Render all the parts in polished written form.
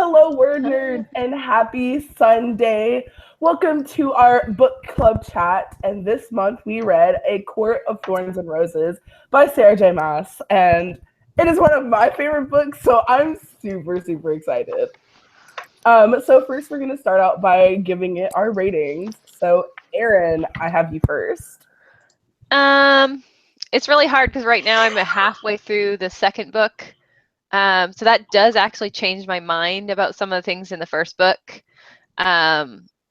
Hello, WordNerds, and happy Sunday. Welcome to our book club chat. And this month we read A Court of Thorns and Roses by Sarah J. Maas. And it is one of my favorite books, so I'm super excited. So first we're going to start out by giving it our ratings. So Erin, I have you first. It's really hard because right now I'm halfway through the second book. So that does actually change my mind about some of the things in the first book.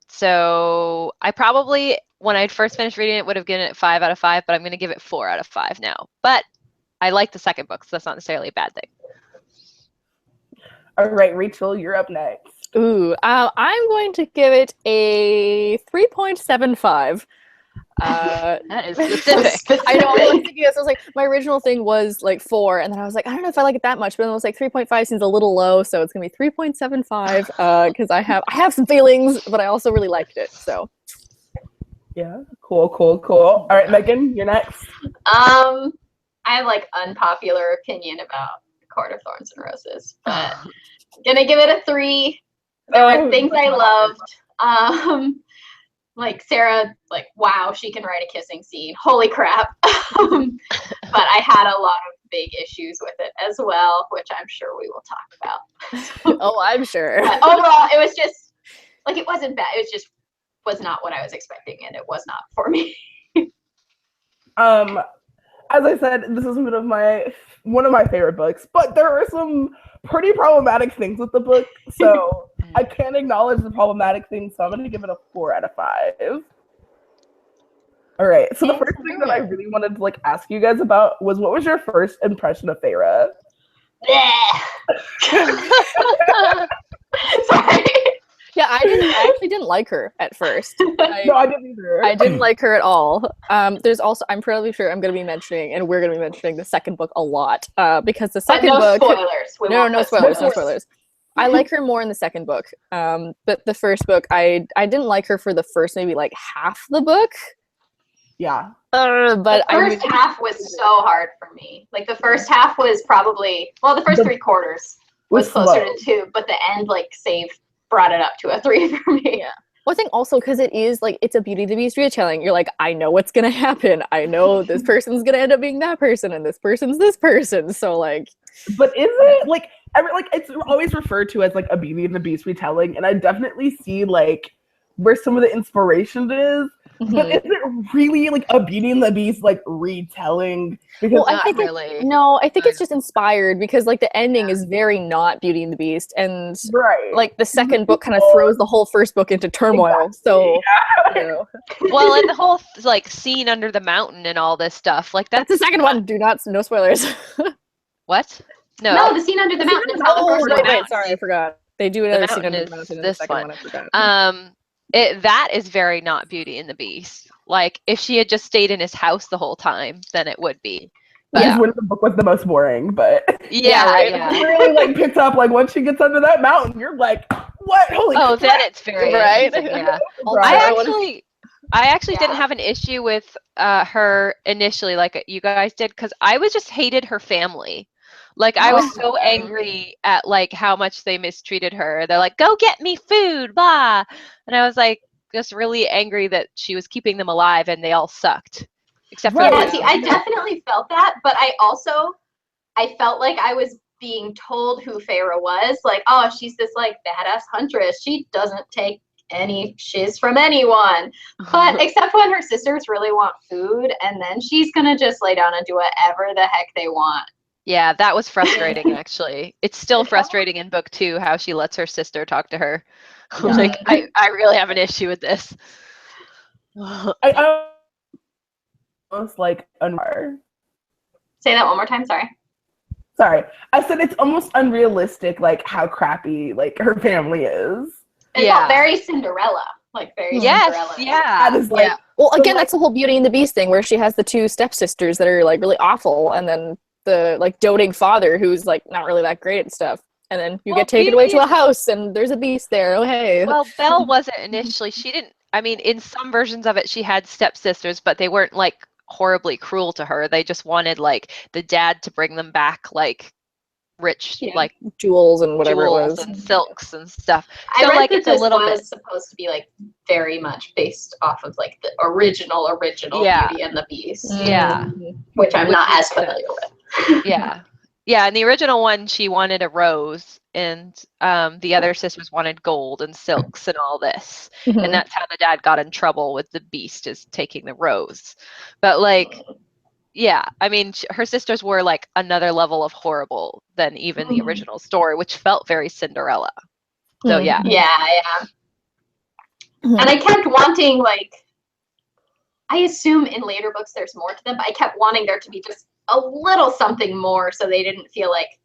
So I probably, when I first finished reading it, would have given it 5 out of 5, but I'm going to give it 4 out of 5 now. But I like the second book, so that's not necessarily a bad thing. All right, Rachel, you're up next. Ooh, I'm going to give it a 3.75. That is specific. I know. I was thinking this. I was like, my original thing was like 4, and then I was like, I don't know if I like it that much. But then it was like 3.5 seems a little low, so it's gonna be 3.75. Because I have some feelings, but I also really liked it. So yeah, cool. All right, Megan, you're next. I have like unpopular opinion about Court of Thorns and Roses, but I'm gonna give it a 3. There were things I loved. Like Sarah, like, wow, she can write a kissing scene. Holy crap. But I had a lot of big issues with it as well, which I'm sure we will talk about. Oh, I'm sure. But overall, it was just, like, it wasn't bad. It was not what I was expecting, and it was not for me. As I said, this is one of my favorite books, but there are some pretty problematic things with the book, so I can't acknowledge the problematic things, so I'm going to give it a 4 out of 5. All right, so the first thing that I really wanted to ask you guys about was, what was your first impression of Feyre? Sorry. Yeah, I actually didn't like her at first. No, I didn't either. I didn't like her at all. There's also, I'm probably sure I'm going to be mentioning, and we're going to be mentioning the second book a lot, because the second book. Spoilers. No spoilers. I like her more in the second book, but the first book, I didn't like her for the first maybe like half the book. Yeah. But the first half was so hard for me. Like the first half was probably, well, the first 3 quarters was closer to 2, but the end brought it up to a 3 for me. Yeah. Well, I think also because it is like, it's a Beauty and the Beast retelling. You're like, I know what's gonna happen. I know this person's gonna end up being that person, and this person's this person. So like, but is it like it's always referred to as like a Beauty and the Beast retelling, and I definitely see like where some of the inspiration is. But is it really like a Beauty and the Beast like retelling? Because well, I think I think it's just inspired because like the ending is very not Beauty and the Beast, and like the second book kind of throws the whole first book into turmoil. Exactly. So, you know. Well, and the whole like scene under the mountain and all this stuff, like that's the second one. No spoilers. What? No, the scene under the mountain is how the first one. Right, sorry, I forgot. They do another scene under the mountain in the second one. I forgot. That is very not Beauty and the Beast. Like, if she had just stayed in his house the whole time, then it would be. But yeah. When the book was the most boring, but right. It really like picks up like once she gets under that mountain, you're like, what? Holy crap. Then it's very right. Yeah. Right. I actually didn't have an issue with her initially, like you guys did, because I just hated her family. Like, I was so angry at, like, how much they mistreated her. They're like, go get me food, blah. And I was, like, just really angry that she was keeping them alive and they all sucked. Except for I definitely felt that, but I felt like I was being told who Feyre was. Like, oh, she's this, like, badass huntress. She doesn't take any shiz from anyone. But except when her sisters really want food, and then she's going to just lay down and do whatever the heck they want. Yeah, that was frustrating, actually. It's still frustrating in book 2 how she lets her sister talk to her. Yeah. Like, I really have an issue with this. I almost like unfair. Say that one more time, sorry. I said it's almost unrealistic, like, how crappy, like, her family is. It felt very Cinderella. Like, very Cinderella. Yeah. That is, like, well, again, that's the whole Beauty and the Beast thing, where she has the 2 stepsisters that are, like, really awful, and then the like doting father who's like not really that great at stuff, and then you get taken away to a house and there's a beast there. Oh hey. Well, Belle wasn't initially. She didn't. I mean, in some versions of it, she had stepsisters, but they weren't like horribly cruel to her. They just wanted like the dad to bring them back like rich, Yeah. like Jewels and whatever jewels it was. and silks and stuff. I So read like that it's a this little was bit. supposed to be like very much based off of like the original Yeah. Beauty and the Beast, Yeah. which I'm Which not as makes familiar sense. with. Yeah. Yeah, in the original one, she wanted a rose, and the other sisters wanted gold and silks and all this. Mhm. And that's how the dad got in trouble with the beast, is taking the rose. But like, yeah, I mean, her sisters were like another level of horrible than even the original story, which felt very Cinderella. So Mhm. yeah. Yeah. Mhm. And I kept wanting, like, I assume in later books there's more to them, but I kept wanting there to be just a little something more so they didn't feel like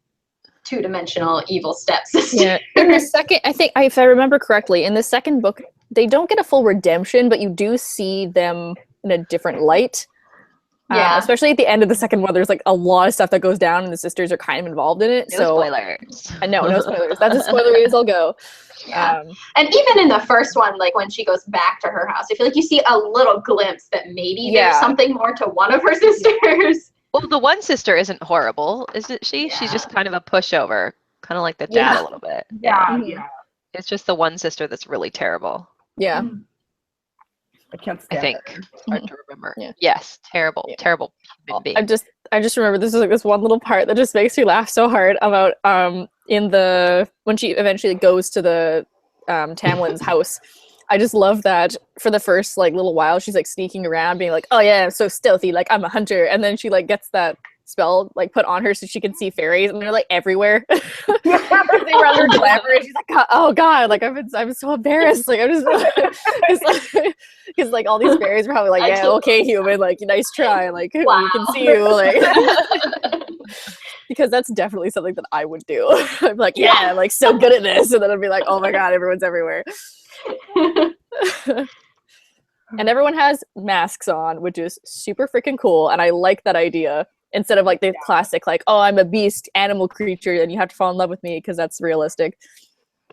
two-dimensional evil stepsisters. Yeah. In the second, I think, if I remember correctly, in the second book, they don't get a full redemption, but you do see them in a different light. Yeah. Especially at the end of the second one, there's like a lot of stuff that goes down, and the sisters are kind of involved in it. No so spoilers. no spoilers. That's as spoilery as I'll go. Yeah. And even in the first one, like when she goes back to her house, I feel like you see a little glimpse that maybe there's something more to one of her sisters. Well, the one sister isn't horrible, isn't she? She's just kind of a pushover, kind of like the dad a little bit. Yeah. It's just the one sister that's really terrible. Yeah. I can't I stand think. it. It's hard to remember. Yeah. Yes, terrible, Yeah. terrible human being. I just remember this is like this one little part that just makes me laugh so hard about when she eventually goes to the Tamlin's house. I just love that for the first like little while she's like sneaking around being like, oh yeah, I'm so stealthy, like I'm a hunter, and then she like gets that spell like put on her so she can see fairies, and they're like everywhere. They run her glamour, and she's like, oh god, like I'm so embarrassed, like I'm just because like all these fairies are probably like, yeah, okay, human, like nice try, like we can see you, like because that's definitely something that I would do. I'm like, yeah, I'm like so good at this, and then I'd be like, oh my god, everyone's everywhere. And everyone has masks on, which is super freaking cool, and I like that idea. Instead of like the classic, like, oh, I'm a beast animal creature and you have to fall in love with me because that's realistic.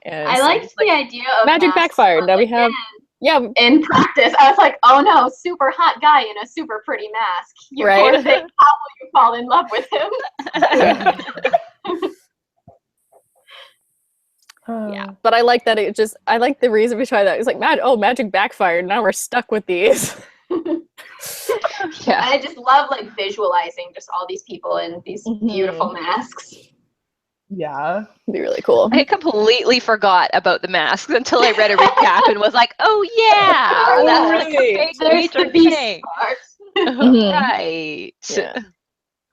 And I liked the idea of magic backfired. Now we have in practice. I was like, oh no, super hot guy in a super pretty mask. You Right. poor thing, how will you fall in love with him? Yeah, but I like that I like the reason we try that. It's like, magic backfired. Now we're stuck with these. Yeah. I just love like visualizing just all these people in these beautiful masks. Yeah. It'd be really cool. I completely forgot about the masks until I read a recap and was like, oh yeah, that's right. There's the beast part. Right. Yeah.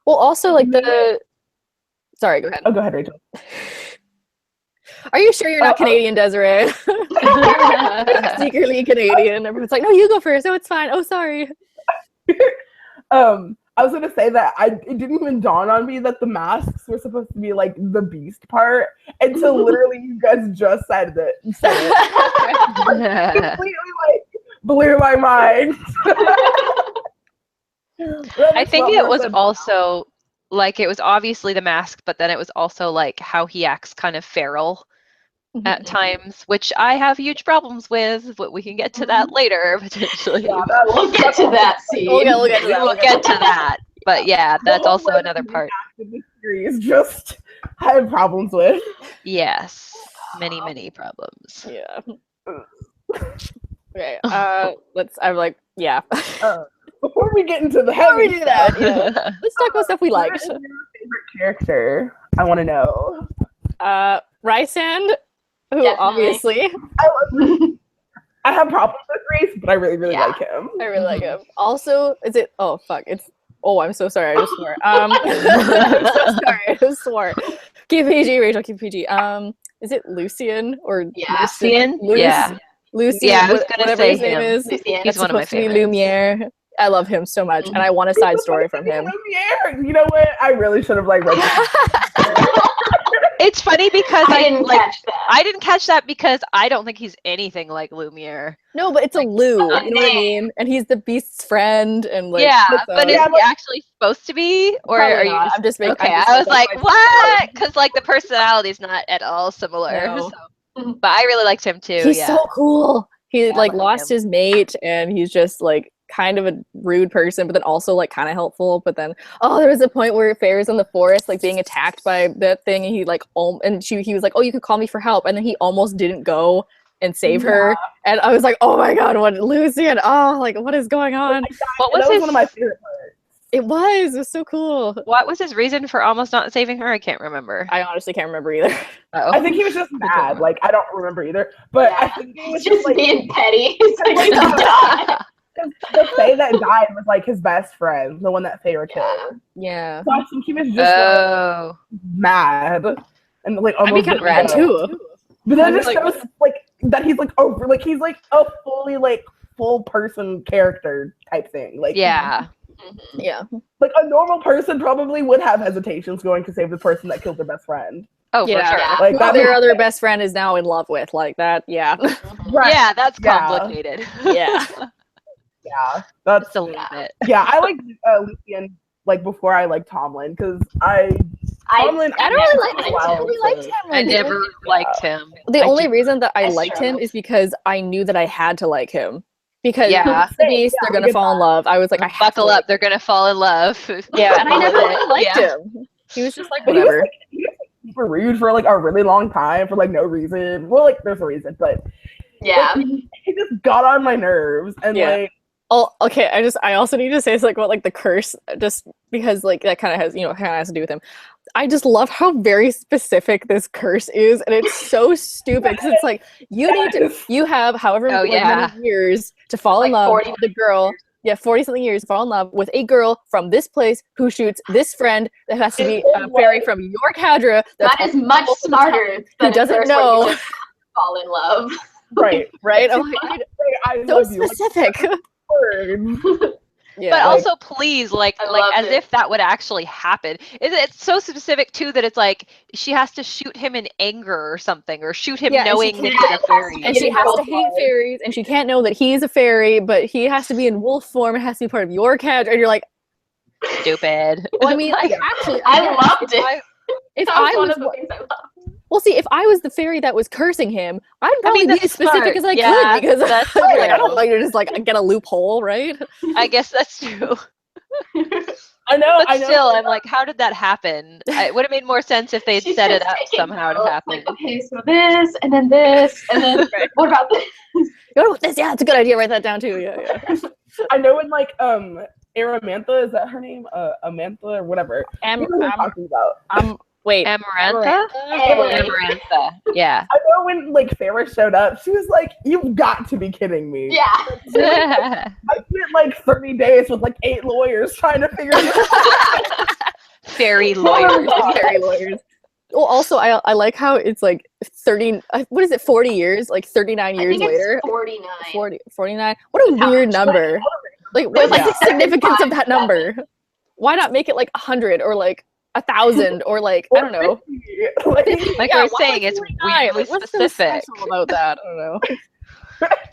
Well, also like sorry, go ahead. Oh, go ahead, Rachel. Are you sure you're not Canadian, Desiree? Secretly Canadian. Everyone's like, no, you go first. Oh, it's fine. Oh, sorry. I was gonna say that it didn't even dawn on me that the masks were supposed to be like the beast part until literally you guys just said it. Completely like blew my mind. I think it was also like it was obviously the mask, but then it was also like how he acts kind of feral at times, which I have huge problems with, but we can get to that later potentially. Yeah, we'll get to that scene. We'll get to that. But yeah, that's also another part. The series just had problems with. Yes, many problems. Yeah. Okay. I'm like, yeah. Before we get into the Before we heavy do that, stuff, yeah. Let's talk about stuff we liked. What is your favorite character? I want to know. Rysand, who Definitely. obviously I have problems with Grace, but I really like him. I really like him. Also, is it? Oh fuck! I'm so sorry. I just swore. I'm so sorry. I just swore. Keep PG, Rachel. Keep PG. Is it Lucian or Lucian? Yeah. Lucian. Yeah, I was gonna whatever say his name him. is. Lucian. He's one of my Supposed to be favorites. Lumiere. I love him so much, and I want a side story from him. Lumiere. You know what? I really should have read that. It's funny because I didn't catch that. I didn't catch that because I don't think he's anything like Lumiere. No, but it's a Lou. You know what I name. mean? And he's the Beast's friend, and like But is he actually supposed to be, or Probably are you? not. Just, I'm just making. okay, I was like, what? Because like the personality's not at all similar. No. But I really liked him too. He's yeah. so cool. He Yeah, I like love lost him. his mate, and he's just like kind of a rude person, but then also like kind of helpful. But then there was a point where Fair's in the forest like being attacked by that thing, and he like he was like, oh, you could call me for help, and then he almost didn't go and save her, and I was like, oh my god, what Lucian? Oh, like what is going on? What was that was his? one of my favorite parts. It was so cool. What was his reason for almost not saving her? I can't remember. I honestly can't remember either. Uh-oh. I think he was just mad. Like, I don't remember either. But I think he was just like being petty. He's like, you die. the Fae that died was like his best friend, the one that Fae killed. Yeah. So I think he was just like, mad and like I'd be almost kind of mad too. But then it just like, shows like that he's like over, like he's like a fully like full person character type thing. Like Yeah. Yeah. like a normal person probably would have hesitations going to save the person that killed their best friend. Oh, for Yeah. sure. Like that Their makes other sense. best friend is now in love with, like that. Yeah. Right. Yeah, that's Yeah. complicated. Yeah. Yeah, that's Just a little bit. yeah. I like Lucian like before I like Tomlin because Tomlin. I don't really like him. I Wow. really liked him. I never liked him. The I only just- reason that I That's liked true. him is because I knew that I had to like him. Because Yeah. the Beast, Yeah, they're I gonna get fall in love. I was like, I have Buckle to up, they're gonna fall in love. Yeah, and I never really liked Yeah. him. He was just like But he was, whatever. like, he was like, super rude for like a really long time for like no reason. Well, like there's a reason, but Yeah. he just got on my nerves and Yeah. like Oh, okay. I also need to say it's like what like the curse, just because like that kind of has kind of has to do with him. I just love how very specific this curse is, and it's so stupid because it's like you have however Oh, yeah. many years to fall in Like love 40 with the girl. Yeah, 40-something years to fall in love with a girl from this place who shoots this friend that has to be a fairy from your cadre. That is much smarter than doesn't a curse where know. you just fall in love. right. right. I'm like, I so love you. Like, specific. words. Yeah. But like- also, please, like I love as it. if that would actually happen. It's so specific too that it's like she has to shoot him in anger or something, or shoot him Yeah, and she knowing that can't- he's a fairy. And she has to hate fairies, and she can't know that he's a fairy, but he has to be in wolf form and has to be part of your cadre. And you're like, Stupid. well, I mean, like, actually, I yeah, loved it. if That I was one was, of the things I loved. well, see, if I was the fairy that was cursing him, I'd probably be that's as specific smart. as I Yeah, could because that's I'd be like, I true. don't know, you're just like get a loophole, right? I guess that's true. I know. But I know. still, I'm like, how did that happen? It would have made more sense if they'd She's set it just up taking somehow to notes, happen. Like, okay, so this, and then this, and then what about this? You know what this? Yeah, it's a good idea. Write that down too. Yeah, yeah. I know when like Aramantha, is that her name? Amantha or whatever. You know what I'm talking about. Wait. Amarantha? Hey. Amarantha. Yeah. I know when like Farrah showed up, she was like, "You've got to be kidding me!" Yeah. I spent like 30 days with like 8 lawyers trying to figure it out. Fairy lawyer. Fairy lawyers. Well, also, I like how it's like 30. What is it? 40 years? Like 39 I years think later. it's 49. 49. What a weird number. Like, what's Yeah. the significance of that number? Why not make it like 100 or like 1,000 or like I don't know. Like, Like Yeah, we're why, saying, like, it's 49? weirdly Like, what's so specific. special about that? I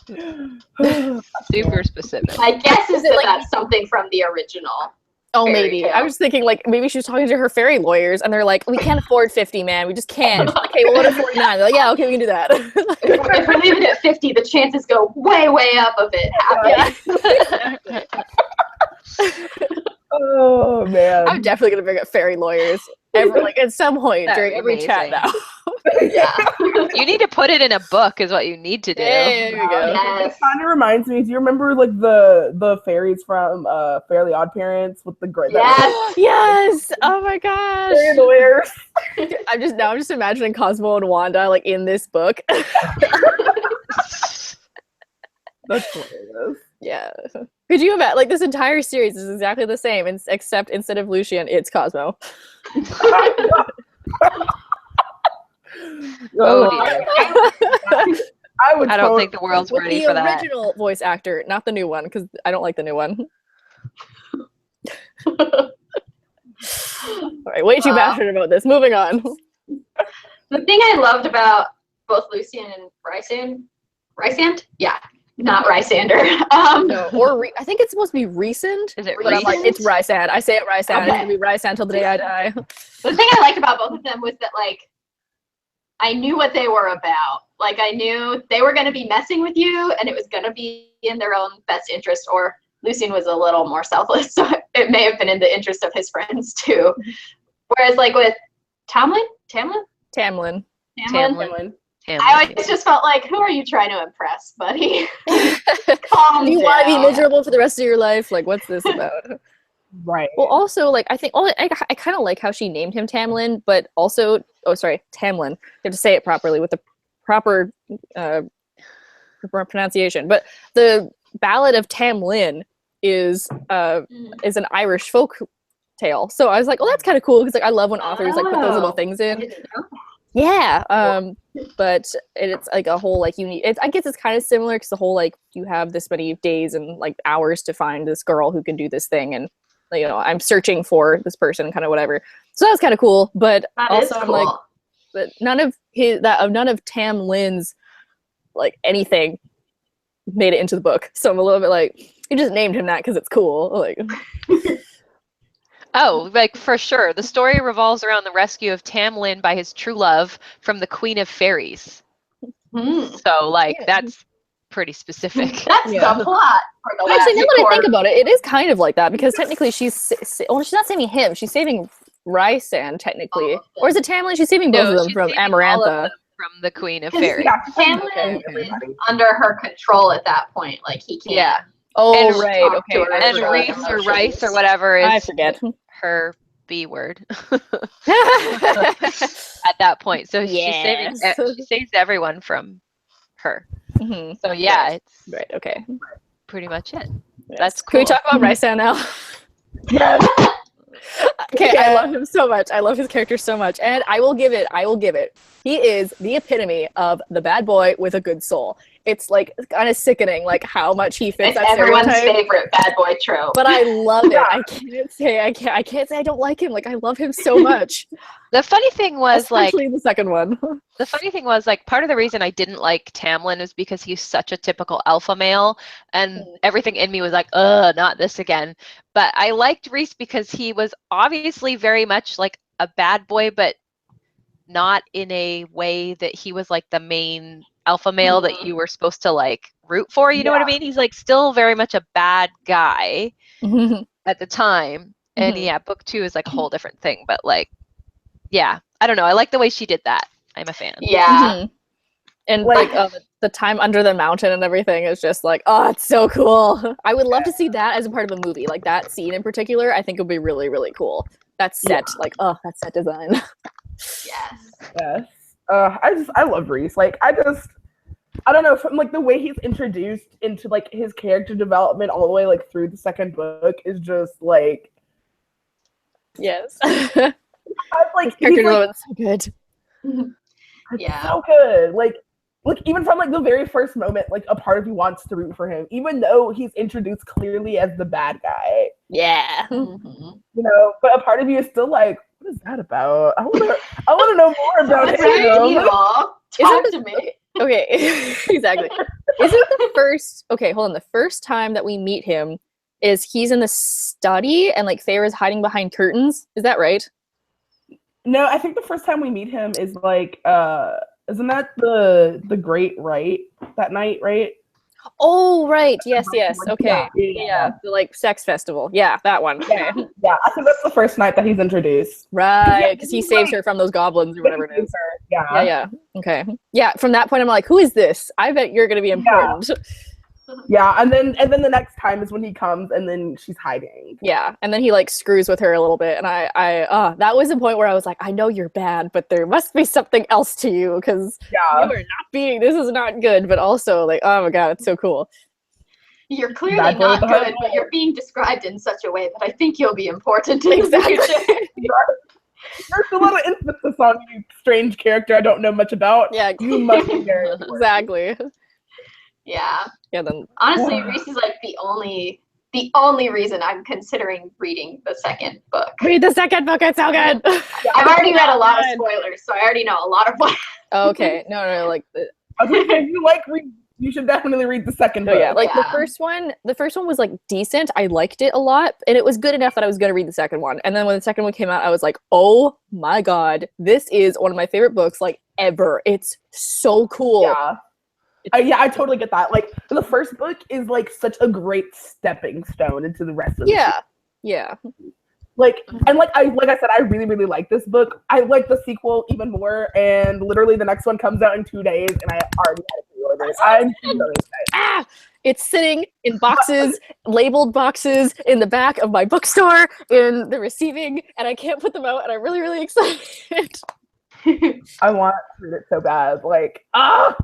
don't know. Super specific. My guess is it that like- that's something from the original. Oh, Fairy maybe. tale. I was thinking like maybe she was talking to her fairy lawyers and they're like, we can't afford 50, man. We just can't. Okay, well, what if 49? They're like, yeah, okay, we can do that. If we're leaving it at 50, the chances go way, way up of it happening. oh man. I'm definitely gonna bring up fairy lawyers like at some point That'd during be every chat amazing. now. Yeah. You need to put it in a book, is what you need to do. There we go. Yes. It kind of reminds me. Do you remember like the fairies from Fairly Odd Parents with the great? Yes. Yes. Oh my gosh. Fairy lawyers. I'm just imagining Cosmo and Wanda like in this book. That's hilarious. Yeah. Could you imagine like this entire series is exactly the same except instead of Lucian, it's Cosmo. Oh, dear. I would. I don't think the world's With ready the for that. original voice actor, not the new one, because I don't like the new one. All right, way too Wow. passionate about this. Moving on. The thing I loved about both Lucian and Rysand? Yeah, not Rysander. No, or I think it's supposed to be recent. Is it But I'm like, recent? it's Rysand. I say it Rysand. It's Okay. gonna be Rysand till the day I die. The thing I liked about both of them was that, like, I knew what they were about. Like, I knew they were going to be messing with you, and it was going to be in their own best interest, or Lucian was a little more selfless, so it may have been in the interest of his friends too. Whereas like with Tamlin, Tamlin. I always just felt like, who are you trying to impress, buddy? Calm Do you down. want to be miserable for the rest of your life? Like, what's this about? Right. Well, also, like, I think I kind of like how she named him Tamlin, but also, Tamlin. You have to say it properly with the proper pronunciation. But the Ballad of Tamlin is an Irish folk tale. So I was like, oh, that's kind of cool because like I love when authors like put those little things in. I didn't know that. Yeah. But it's like a whole like unique. I guess it's kind of similar because the whole like you have this many days and like hours to find this girl who can do this thing and. You know, I'm searching for this person, kind of whatever. So that was kind of cool, but That also is I'm cool. like, but none of Tamlin's like anything made it into the book. So I'm a little bit like, you just named him that because it's cool. Like, Oh, like for sure. The story revolves around the rescue of Tamlin by his true love from the Queen of Fairies. So like that's pretty specific. That's Yeah. the plot for the actually, now last that I think quarter. about it, it is kind of like that because technically she's not saving him. She's saving Rysand technically, or is it Tamlin? She's saving both of them she's from saving all of Amarantha. them from the Queen of 'Cause, Fairies. yeah, Tamlin Okay. is under her control at that point. Like he can't. Yeah. Oh, And right. talk to Okay. her. And Sure. Reese or Rice or whatever I is forget. her B word at that point. So she saves everyone from her. Mhm. So yeah, it's Right. Okay. pretty much it. Yes. That's Can we cool. talk about Rysand now? Yes. Okay, I Yeah. love him so much. I love his character so much. And I will give it. He is the epitome of the bad boy with a good soul. It's like kind of sickening, like how much he fits It's that everyone's stereotype. favorite bad boy trope. But I love it. Yeah. I can't say I don't like him. Like I love him so much. The funny thing was like Especially the second one. part of the reason I didn't like Tamlin is because he's such a typical alpha male and everything in me was like, not this again. But I liked Reese because he was obviously very much like a bad boy, but not in a way that he was like the main alpha male that you were supposed to like root for, you know what I mean? He's like still very much a bad guy at the time. And yeah, book 2 is like a whole different thing, but like yeah, I don't know. I like the way she did that. I'm a fan. Yeah. And Like- the time under the mountain and everything is just like, oh, it's so cool. I would love to see that as a part of a movie. Like that scene in particular, I think would be really, really cool. That set, that set design. Yes. Yes. I love Reese. Like I don't know, from like the way he's introduced into like his character development all the way like through the second book is just like Yes. like Character he's, like, development's so good. Yeah. so good. Like even from like the very first moment, like a part of you wants to root for him, even though he's introduced clearly as the bad guy. Yeah. Mhm. You know, but a part of you is still like, what is that about? I wanna know more about What's him. your deal? Talk Isn't to me. Okay, exactly. Isn't the first the first time that we meet him is he's in the study and like Feyre's hiding behind curtains? Is that right? No, I think the first time we meet him is like isn't that the Great Rite that night, right? Oh right, yes, okay. Yeah. The like sex festival. Yeah, that one. Okay. Yeah, I think that's the first night that he's introduced. Right, because he saves her from those goblins or whatever it is. Yeah. Yeah. Okay. Yeah, from that point I'm like, who is this? I bet you're gonna be important. Yeah, and then the next time is when he comes and then she's hiding. Yeah, and then he like screws with her a little bit, and I that was the point where I was like, I know you're bad, but there must be something else to you because you Yeah. are not being. This is not good, but also like, oh my god, it's so cool. You're clearly Bad boy not with the heart. good, but you're being described in such a way that I think you'll be important in the future. There's a lot of emphasis on you, strange character I don't know much about. Yeah, You must be very exactly. Yeah. Yeah, then Honestly, Reese is like the only reason I'm considering reading the second book. read the second book. It's so good. I've already read a lot of spoilers, so I already know a lot of what. Okay, no, like. If you like read, you should definitely read the second book. Oh yeah, like Yeah. the first one was like decent. I liked it a lot, and it was good enough that I was gonna read the second one. And then when the second one came out, I was like, oh my god, this is one of my favorite books like ever. It's so cool. Yeah. Yeah, I totally get that. Like the first book is like such a great stepping stone into the rest of the series. Yeah. Like and like I said, I really, really like this book. I like the sequel even more, and literally the next one comes out in 2 days, and I already had to pre-order it. I'm so excited. It's sitting in boxes, labeled boxes in the back of my bookstore in the receiving, and I can't put them out, and I'm really, really excited. I want to read it so bad. Like, I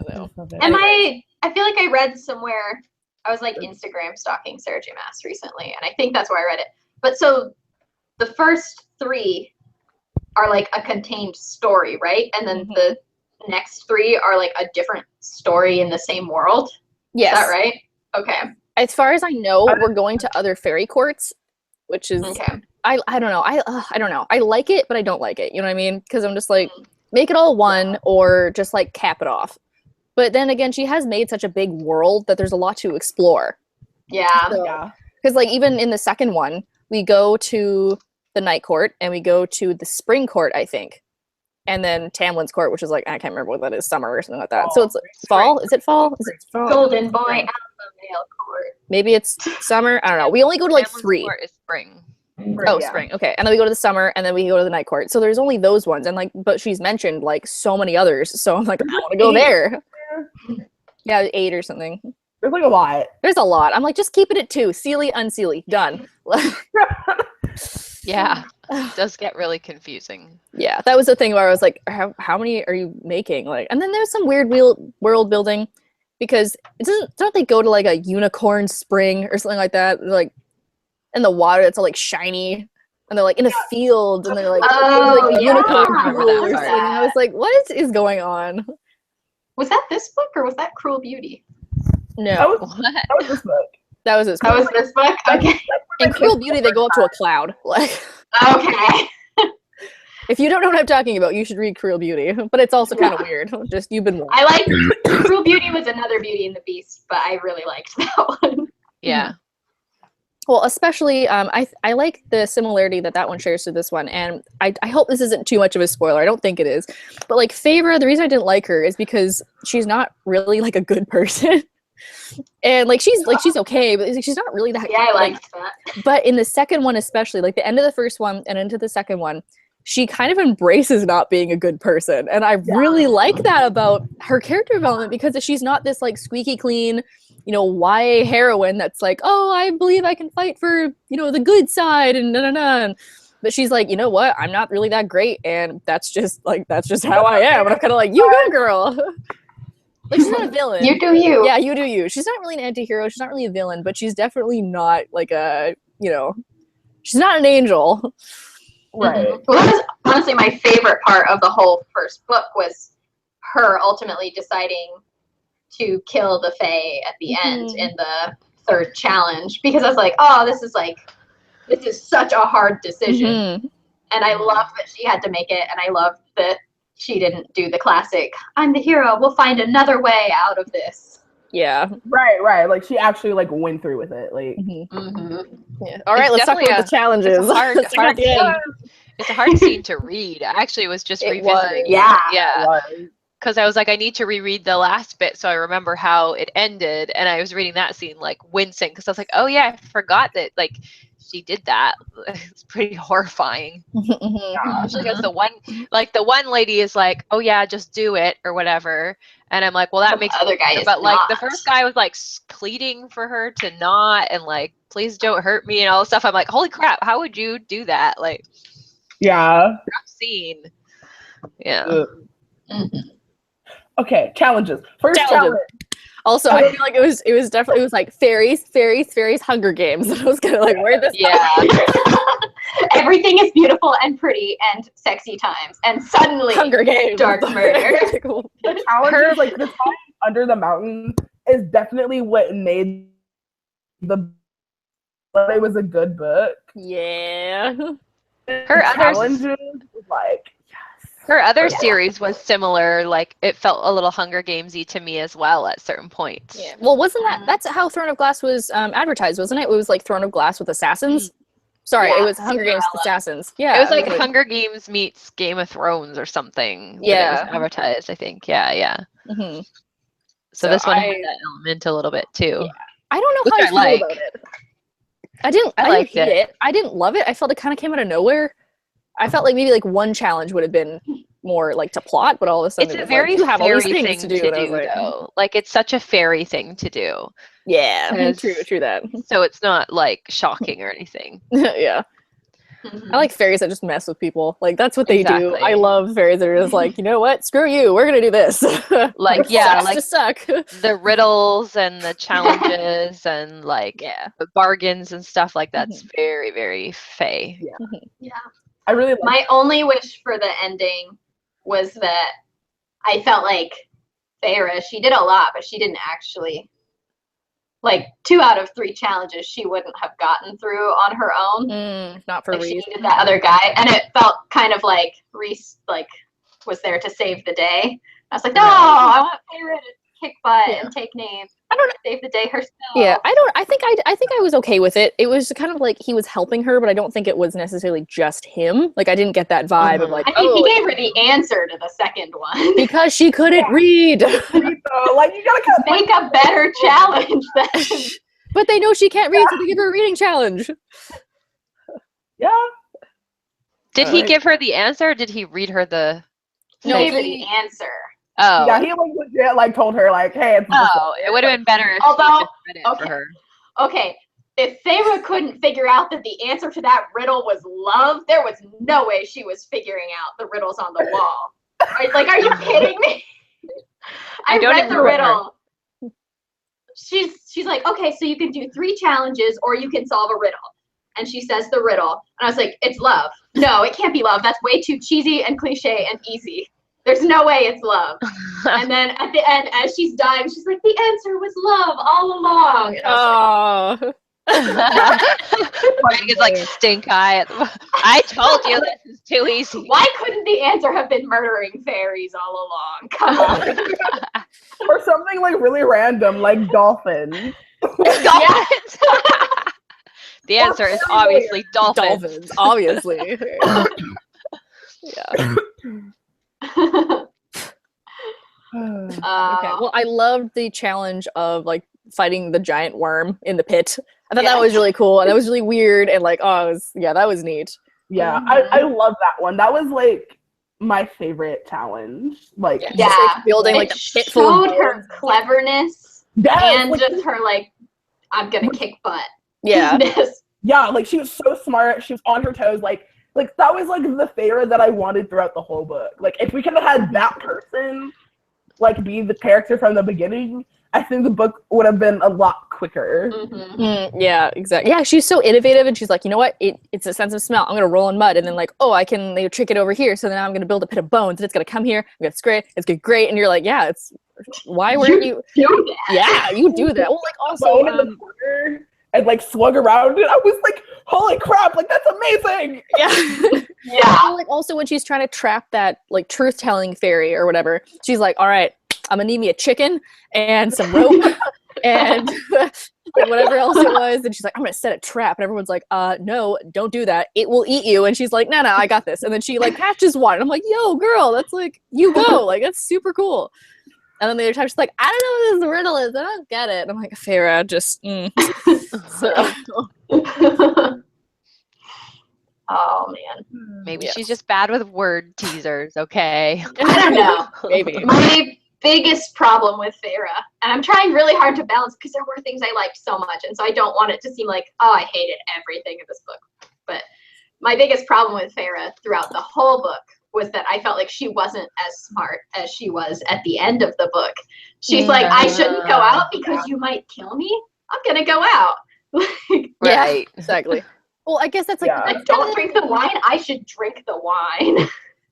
feel like I read somewhere, I was like Instagram stalking Sarah J. Maas recently, and I think that's where I read it. But so the first 3 are like a contained story, right? And then the next 3 are like a different story in the same world. Yes. Is that right? Okay. As far as I know, we're going to other fairy courts, which is Okay. I don't know. I don't know. I like it, but I don't like it. You know what I mean? Because I'm just like, make it all one, or just like cap it off. But then again, she has made such a big world that there's a lot to explore. Yeah. yeah. Because like even in the second one, we go to the night court and we go to the spring court, I think. And then Tamlin's court, which is like, I can't remember what that is, summer or something like that. So it's like, fall? Is it fall? Is it fall? Golden Boy Alpha Male Court. Maybe it's summer. I don't know. We only go to like Tamlin's 3. Court is spring. Oh, Yeah. spring. Okay. And then we go to the summer, and then we go to the night court. So there's only those ones. And like, but she's mentioned like so many others. So I'm like, I want to go there. Yeah, 8 or something. There's like a lot. There's a lot. I'm like, just keep it at 2. Sealy, unsealy. Done. Yeah, it does get really confusing. Yeah, that was the thing where I was like, how many are you making? Like, and then there's some weird world building, because it don't they go to like a unicorn spring or something like that? They're like in the water that's all like shiny, and they're like in a field, and they're like, like a unicorn I remember pool that or part. something. And I was like, what is going on? Was that this book or was that Cruel Beauty? No, What? That was this book. that was this. That was this book? Okay. In Cruel Beauty, they go up to a cloud. Like, Okay. if you don't know what I'm talking about, you should read Cruel Beauty. But it's also kind of weird. Just you've been warned. I like Cruel Beauty was another Beauty and the Beast, but I really liked that one. Yeah. Well, especially, I like the similarity that one shares to this one, and I hope this isn't too much of a spoiler. I don't think it is, but like Feyre, the reason I didn't like her is because she's not really like a good person, and like she's okay, but she's not really that. Yeah, I like, liked that. But in the second one, especially, like the end of the first one and into the second one, she kind of embraces not being a good person, and I really like that about her character development, because she's not this like squeaky clean, YA heroine that's like, oh, I believe I can fight for, the good side and but she's like, you know what? I'm not really that great, and that's just how I am. And I'm kind of like, you go, girl. Like, she's not a villain. You do you. Yeah, you do you. She's not really an anti-hero. She's not really a villain, but she's definitely not like a, she's not an angel. Right. Well, that was honestly my favorite part of the whole first book, was her ultimately deciding to kill the Fae at the end in the third challenge, because I was like, oh, this is such a hard decision. And I love that she had to make it, and I love that she didn't do the classic, I'm the hero, we'll find another way out of this. Yeah. Right. Like she actually like went through with it. Like Yeah. All right, let's talk about the challenges. It's a hard scene to read. I actually was just revisiting. Yeah. Yeah. Because I was like, I need to reread the last bit so I remember how it ended. And I was reading that scene like wincing, because I was like, oh yeah, I forgot that like she did that. It's pretty horrifying. Especially because the one lady is like, oh yeah, just do it or whatever. And I'm like, well, that makes other guy sense. But like the first guy was like pleading for her to not, and like, please don't hurt me and all this stuff. I'm like, holy crap, how would you do that? Like, yeah. rough scene. Yeah. Okay, challenges. First Challenges. challenge. Also, I feel like it was definitely like fairies, Hunger Games. And I was kind of like, where this? Yeah. Everything is beautiful and pretty and sexy times, and suddenly Hunger Games. dark murder. The challenges, like the time under the mountain, is definitely what made it was a good book. Yeah. Her other challenges was like. Her other series was similar, like it felt a little Hunger Gamesy to me as well at certain points. Yeah. Well, wasn't that's how Throne of Glass was advertised, wasn't it? It was like Throne of Glass with assassins. Sorry, it was Hunger Games with assassins. Yeah. It was like Hunger Games meets Game of Thrones or something. Yeah. It was advertised, I think. Yeah. Mm-hmm. So this one had that element a little bit too. Yeah. I don't know Which how I feel about it. I didn't hate it. I didn't love it. I felt it kind of came out of nowhere. I felt like maybe like one challenge would have been more like to plot, but all of a sudden It's a was very like, you have all these fairy things thing to do, and I was like, though. Like it's such a fairy thing to do. Yeah, true that. So it's not like shocking or anything. Yeah. I like fairies that just mess with people. Like that's what they do. I Exactly. love fairies that are just like, you know what? Screw you. We're gonna do this. Like yeah, like just suck. the riddles and the challenges and like the bargains and stuff like that's very, very fae. Yeah. I really My only wish for the ending was that I felt like Feyre, she did a lot, but she didn't actually, like 2 out of 3 challenges she wouldn't have gotten through on her own. Not for like Reese. she needed that other guy, and it felt kind of like Reese like was there to save the day. I was like, no, I want Feyre to kick butt and take names. I don't save the day herself. Yeah, I think I was okay with it. It was kind of like he was helping her, but I don't think it was necessarily just him. Like I didn't get that vibe of like, I think he gave her the answer to the second one because she couldn't read. like you gotta make a better challenge then. But they know she can't read, so they give her a reading challenge. Yeah. Did he give her the answer? Or did he read her the? No, he gave her the answer. Oh. Yeah, he like legit like told her like, hey, it's it would have been better if Although, he just read it for her. Okay, if Feyre couldn't figure out that the answer to that riddle was love, there was no way she was figuring out the riddles on the wall. Are you kidding me? I read the riddle. She's like, okay, so you can do 3 challenges or you can solve a riddle. And she says the riddle. And I was like, it's love. No, it can't be love. That's way too cheesy and cliche and easy. There's no way it's love. And then at the end, as she's dying, she's like, the answer was love all along. Oh. Greg is like stink eye. I told you this is too easy. Why couldn't the answer have been murdering fairies all along? Come on. Or something like really random, like dolphins. Dolphins. The answer is obviously dolphins. Dolphins, obviously. Yeah. Okay. Well, I loved the challenge of like fighting the giant worm in the pit. I thought that was really cool, and that was really weird, and like, that was neat. Yeah, I love that one. That was like my favorite challenge. Like, like, building like a pit full of showed her cleverness and like, just her like, I'm gonna kick butt. Yeah, yeah, like she was so smart. She was on her toes. Like that was like the Feyre that I wanted throughout the whole book. Like if we could have had that person like be the character from the beginning, I think the book would have been a lot quicker. Yeah, exactly. Yeah, she's so innovative, and she's like, you know what? It's a sense of smell. I'm gonna roll in mud, and then like, oh, I can trick it over here. So then I'm gonna build a pit of bones, and it's gonna come here. It's great. It's great. And you're like, yeah, it's why weren't you? Do that. Yeah, you do that. Well, like also bone in the corner and like slug around it. I was like, holy crap! Like that's amazing. Yeah. Yeah. And, like also when she's trying to trap that like truth telling fairy or whatever, she's like, all right, I'm gonna need me a chicken and some rope and whatever else it was. And she's like, I'm gonna set a trap. And everyone's like, no, don't do that. It will eat you. And she's like, no, I got this. And then she like catches one. And I'm like, yo, girl, that's like, you go. Like, that's super cool. And then the other time she's like, I don't know what this riddle is. I don't get it. And I'm like, Feyre, just, So. Oh man. Maybe she's just bad with word teasers, okay? I don't know. Maybe. My biggest problem with Feyre, and I'm trying really hard to balance because there were things I liked so much, and so I don't want it to seem like, oh, I hated everything in this book. But my biggest problem with Feyre throughout the whole book was that I felt like she wasn't as smart as she was at the end of the book. She's like, I shouldn't go out because you might kill me. I'm gonna go out. Right. Exactly. Well, I guess that's like, like don't drink the wine. I should drink the wine.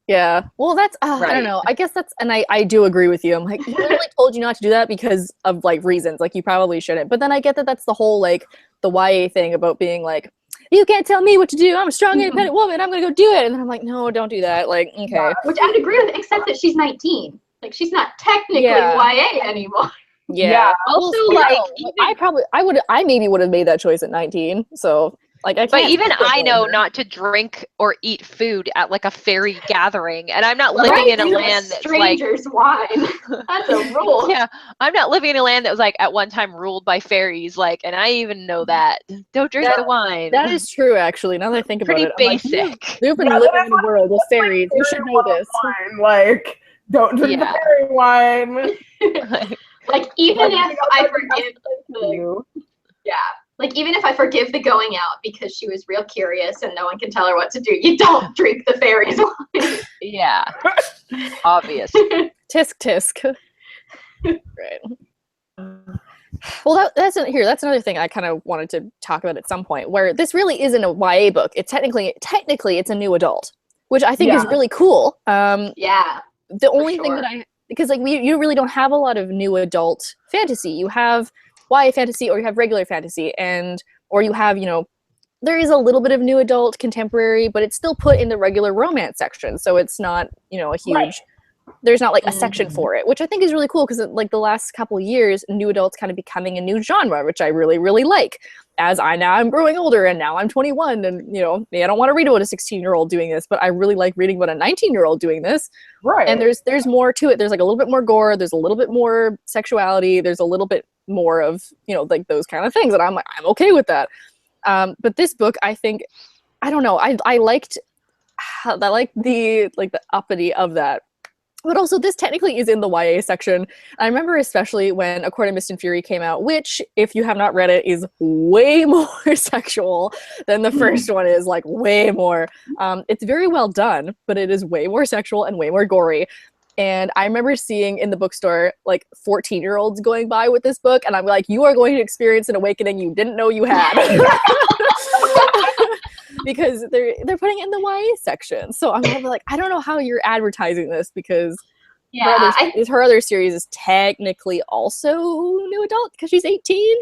Yeah. Well, that's, I don't know. I guess that's, and I do agree with you. I'm like, he literally told you not to do that because of like reasons. Like you probably shouldn't. But then I get that that's the whole like the YA thing about being like, you can't tell me what to do. I'm a strong, independent woman. I'm going to go do it. And then I'm like, no, don't do that. Like, okay. Yeah. Which I would agree with, except that she's 19. Like she's not technically YA anymore. Yeah. Also, well, like, I maybe would have made that choice at 19. So Like I can't. But even I know anymore. not to drink or eat food at like a fairy gathering, and I'm not living in a land that's like strangers' wine. That's a rule. yeah, I'm not living in a land that was like at one time ruled by fairies. Like, and I even know that. Don't drink the wine. That is true, actually. Now that I think about Pretty it, I'm like, basic. you've been living in a world with fairies. You should know this. Wine, like, don't drink the Yeah. fairy wine. Like even if I forgive You. like even if I forgive the going out because she was real curious and no one can tell her what to do, you don't drink the fairies' wine. Yeah, obvious. Tisk tisk. Right. Well, that's another thing I kind of wanted to talk about at some point, where this really isn't a YA book. It's technically it's a new adult, which I think is really cool. Yeah. The only thing that because like you really don't have a lot of new adult fantasy. You have YA fantasy, or you have regular fantasy, or you have, you know, there is a little bit of new adult contemporary, but it's still put in the regular romance section, so it's not, you know, a huge there's not like a section for it, which I think is really cool, because like the last couple of years, new adult's kind of becoming a new genre, which I really, really like. As I'm growing older, and now I'm 21, and you know, I don't want to read about a 16-year-old doing this, but I really like reading about a 19-year-old doing this. Right. And there's more to it. There's like a little bit more gore. There's a little bit more sexuality. There's a little bit more of, you know, like those kind of things, and I'm like, I'm okay with that. But this book, I think, I don't know, I liked the uppity of that. But also, this technically is in the YA section. I remember especially when A Court of Mist and Fury came out, which, if you have not read it, is way more sexual than the first one is, like, way more. It's very well done, but it is way more sexual and way more gory. And I remember seeing in the bookstore, like, 14-year-olds going by with this book, and I'm like, you are going to experience an awakening you didn't know you had. Because they're putting it in the YA section. So I'm like, I don't know how you're advertising this, because her other series is technically also new adult because she's 18.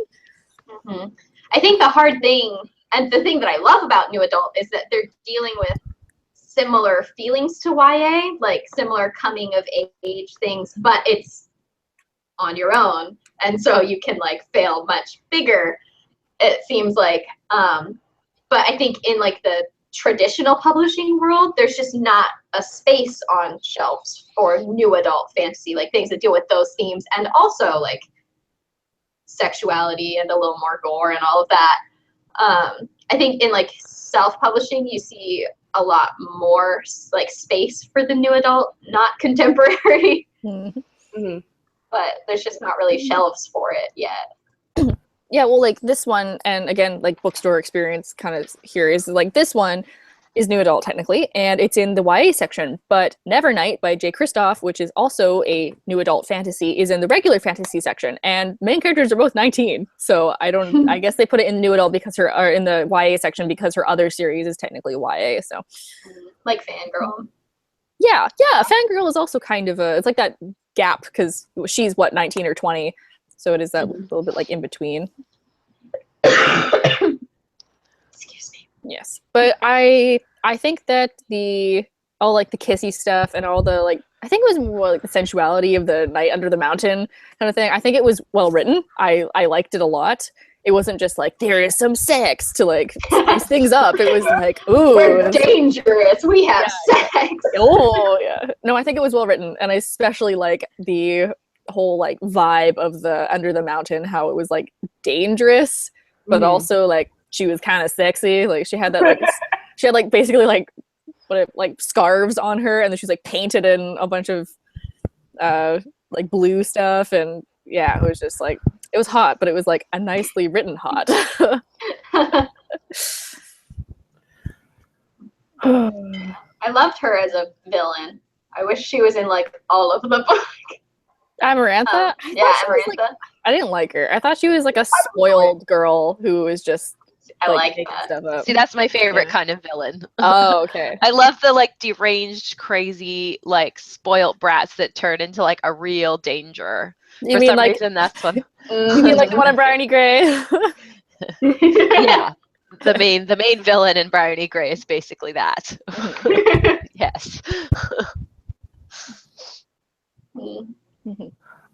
Mm-hmm. I think the hard thing, and the thing that I love about new adult, is that they're dealing with similar feelings to YA, like similar coming of age things, but it's on your own, and so you can like fail much bigger, it seems like. But I think in like the traditional publishing world, there's just not a space on shelves for new adult fantasy, like things that deal with those themes, and also like sexuality and a little more gore and all of that. I think in like self-publishing, you see a lot more like space for the new adult, not contemporary. Mm-hmm. But there's just not really shelves for it yet. Yeah, well, like this one, and again, like bookstore experience kind of here is like this one is new adult technically, and it's in the YA section, but Nevernight by Jay Kristoff, which is also a new adult fantasy, is in the regular fantasy section, and main characters are both 19. So I guess they put it in the new adult or in the YA section because her other series is technically YA, so. Like Fangirl. Yeah, Fangirl is also kind of it's like that gap, because she's 19 or 20. So it is that little bit like in between. Excuse me. Yes, but I think that all like the kissy stuff and all the like, I think it was more like the sensuality of the night under the mountain kind of thing. I think it was well written. I liked it a lot. It wasn't just like there is some sex to like spice things up. It was like, ooh, we're dangerous. We have sex. Oh yeah. No, I think it was well written, and I especially like the whole like vibe of the under the mountain, how it was like dangerous, but also like she was kind of sexy. Like she had that like she had like basically like scarves on her, and then she's like painted in a bunch of like blue stuff, and yeah, it was just like it was hot, but it was like a nicely written hot. I loved her as a villain. I wish she was in like all of the books. Amarantha? Amarantha. I didn't like her. I thought she was like a spoiled girl who was just I like making that. stuff up. See, that's my favorite kind of villain. Oh, okay. I love the like deranged, crazy, like spoiled brats that turn into like a real danger. You For mean some like reason, that's one. you mean like the one in Bryony Gray? Yeah, the main villain in Bryony Gray is basically that. Yes.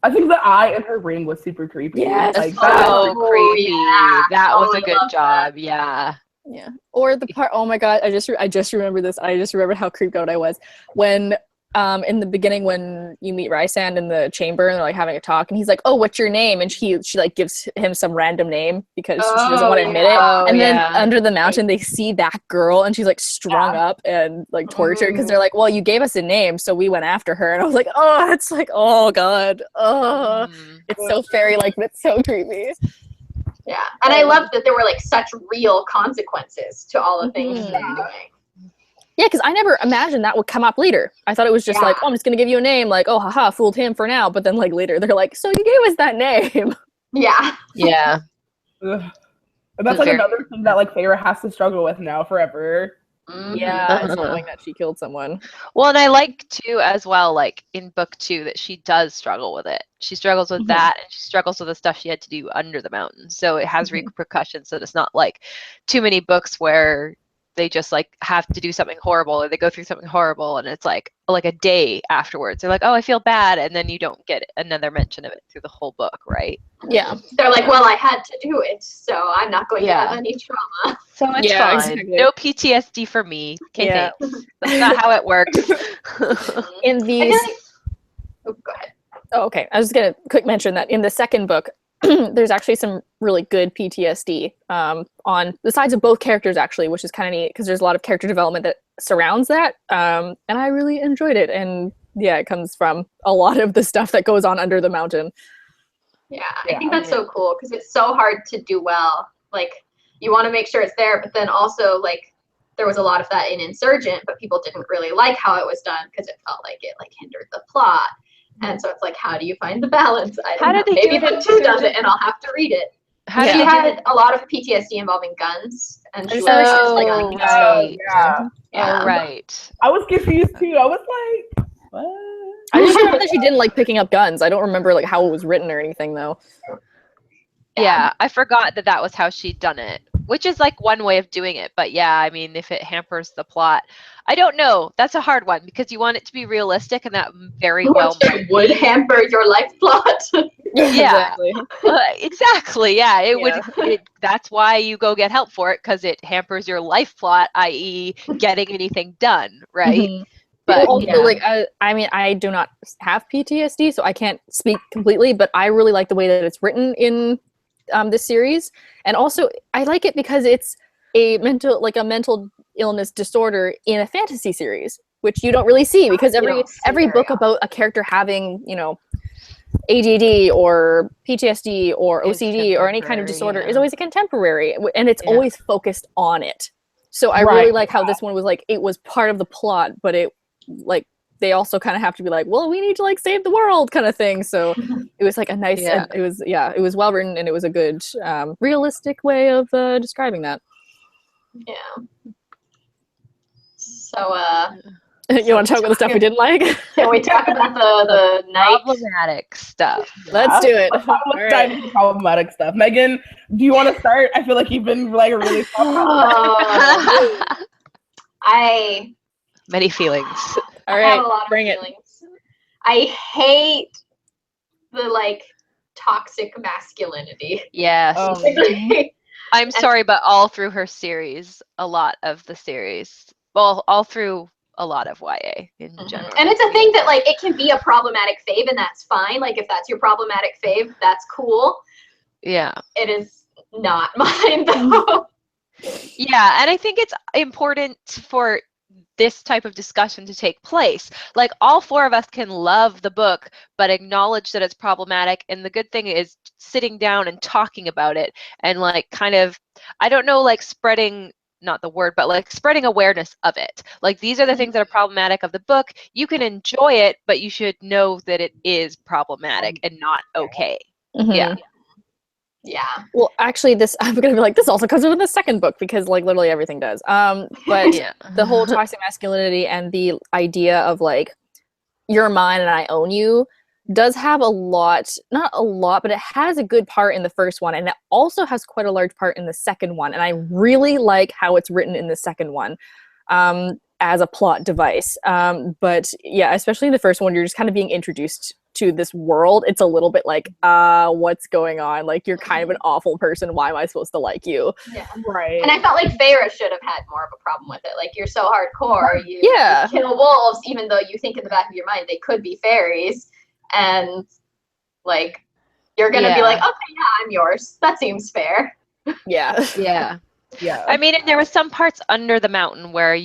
I think the eye in her ring was super creepy. Yes. Like, So creepy. yeah. That was Oh, a good job. Yeah. Yeah. Or the part, oh my god, I just remembered this. I just remembered how creeped out I was when in the beginning when you meet Rysand in the chamber and they're like having a talk and he's like, "Oh, what's your name?" and she like gives him some random name because she doesn't want to admit it. Oh, And then yeah. under the mountain they see that girl and she's like strung up and like tortured because they're like, "Well, you gave us a name, so we went after her." And I was like, "Oh, it's like, oh god. Oh." It's so fairy like, it's so creepy. Yeah, and I love that there were like such real consequences to all the things they were doing. Yeah, because I never imagined that would come up later. I thought it was just like, oh, I'm just gonna give you a name, like, oh, haha, fooled him for now. But then like later, they're like, so you gave us that name. Yeah. Yeah. Ugh. And that's like another thing that like Feyre has to struggle with now forever. Yeah, it's knowing that she killed someone. Well, and I like too as well, like in book 2, that she does struggle with it. She struggles with that, and she struggles with the stuff she had to do under the mountain. So it has repercussions. So it's not like too many books where they just like have to do something horrible or they go through something horrible and it's like a day afterwards. They're like, oh, I feel bad, and then you don't get another mention of it through the whole book, right? Yeah. They're like, well, I had to do it, so I'm not going to have any trauma. So it's fine. Exactly. No PTSD for me. Okay, Yeah. thanks. That's not how it works. In these Oh, go ahead. Oh, okay. I was just gonna quick mention that in the second book, there's actually some really good PTSD on the sides of both characters, actually, which is kind of neat because there's a lot of character development that surrounds that, and I really enjoyed it. And yeah, it comes from a lot of the stuff that goes on under the mountain. Yeah, I think that's so cool because it's so hard to do well. Like, you want to make sure it's there, but then also like there was a lot of that in Insurgent, but people didn't really like how it was done because it felt like it like hindered the plot. And so it's like, how do you find the balance? I don't know. Maybe book 2 does it, and I'll have to read it. She had a lot of PTSD involving guns, and she was like, Oh, right. I was confused too. I was like, what? I just remember that she didn't like picking up guns. I don't remember like how it was written or anything though. Yeah, I forgot that was how she'd done it, which is like one way of doing it. But yeah, I mean, if it hampers the plot, I don't know. That's a hard one because you want it to be realistic, and that very well would hamper your life plot. Yeah, exactly. Yeah, it would. That's why you go get help for it, because it hampers your life plot, i.e., getting anything done, right? But also, like, I mean, I do not have PTSD, so I can't speak completely. But I really like the way that it's written in this series, and also I like it because it's a mental illness disorder in a fantasy series, which you don't really see because every book about a character having, you know, ADD or PTSD or OCD or any kind of disorder is always a contemporary, and it's always focused on it. So I really like how this one was like, it was part of the plot, but it like they also kind of have to be like, well, we need to like save the world kind of thing. So it was like a nice, it was well written, and it was a good realistic way of describing that. Yeah. So you want to talk about the stuff we didn't like? Can we talk about the night problematic stuff? Let's do it. Let's dive into problematic stuff. Megan, do you want to start? I feel like you've been like really many feelings. All I right, have a lot of bring feelings. I hate the like toxic masculinity. Yes. I'm sorry, but all through her series, a lot of the series, well, all through a lot of YA in general. And it's a thing that like it can be a problematic fave, and that's fine. Like if that's your problematic fave, that's cool. Yeah. It is not mine though. Yeah, and I think it's important for this type of discussion to take place. Like all 4 of us can love the book, but acknowledge that it's problematic. And the good thing is sitting down and talking about it and like kind of, I don't know, like spreading, not the word, but like spreading awareness of it. Like these are the things that are problematic of the book. You can enjoy it, but you should know that it is problematic and not okay. Yeah. Yeah. Well, actually, I'm gonna be like, this also comes in the second book because like literally everything does. But the whole toxic masculinity and the idea of like you're mine and I own you does have not a lot, but it has a good part in the first one, and it also has quite a large part in the second one. And I really like how it's written in the second one as a plot device. But yeah, especially in the first one, you're just kind of being introduced to this world, it's a little bit like, what's going on? Like, you're kind of an awful person. Why am I supposed to like you? Yeah. Right. And I felt like Feyre should have had more of a problem with it. Like, you're so hardcore, you kill wolves, even though you think in the back of your mind they could be fairies, and like you're gonna be like, okay, yeah, I'm yours. That seems fair. Yeah. Yeah. Yeah. I mean, and there was some parts under the mountain where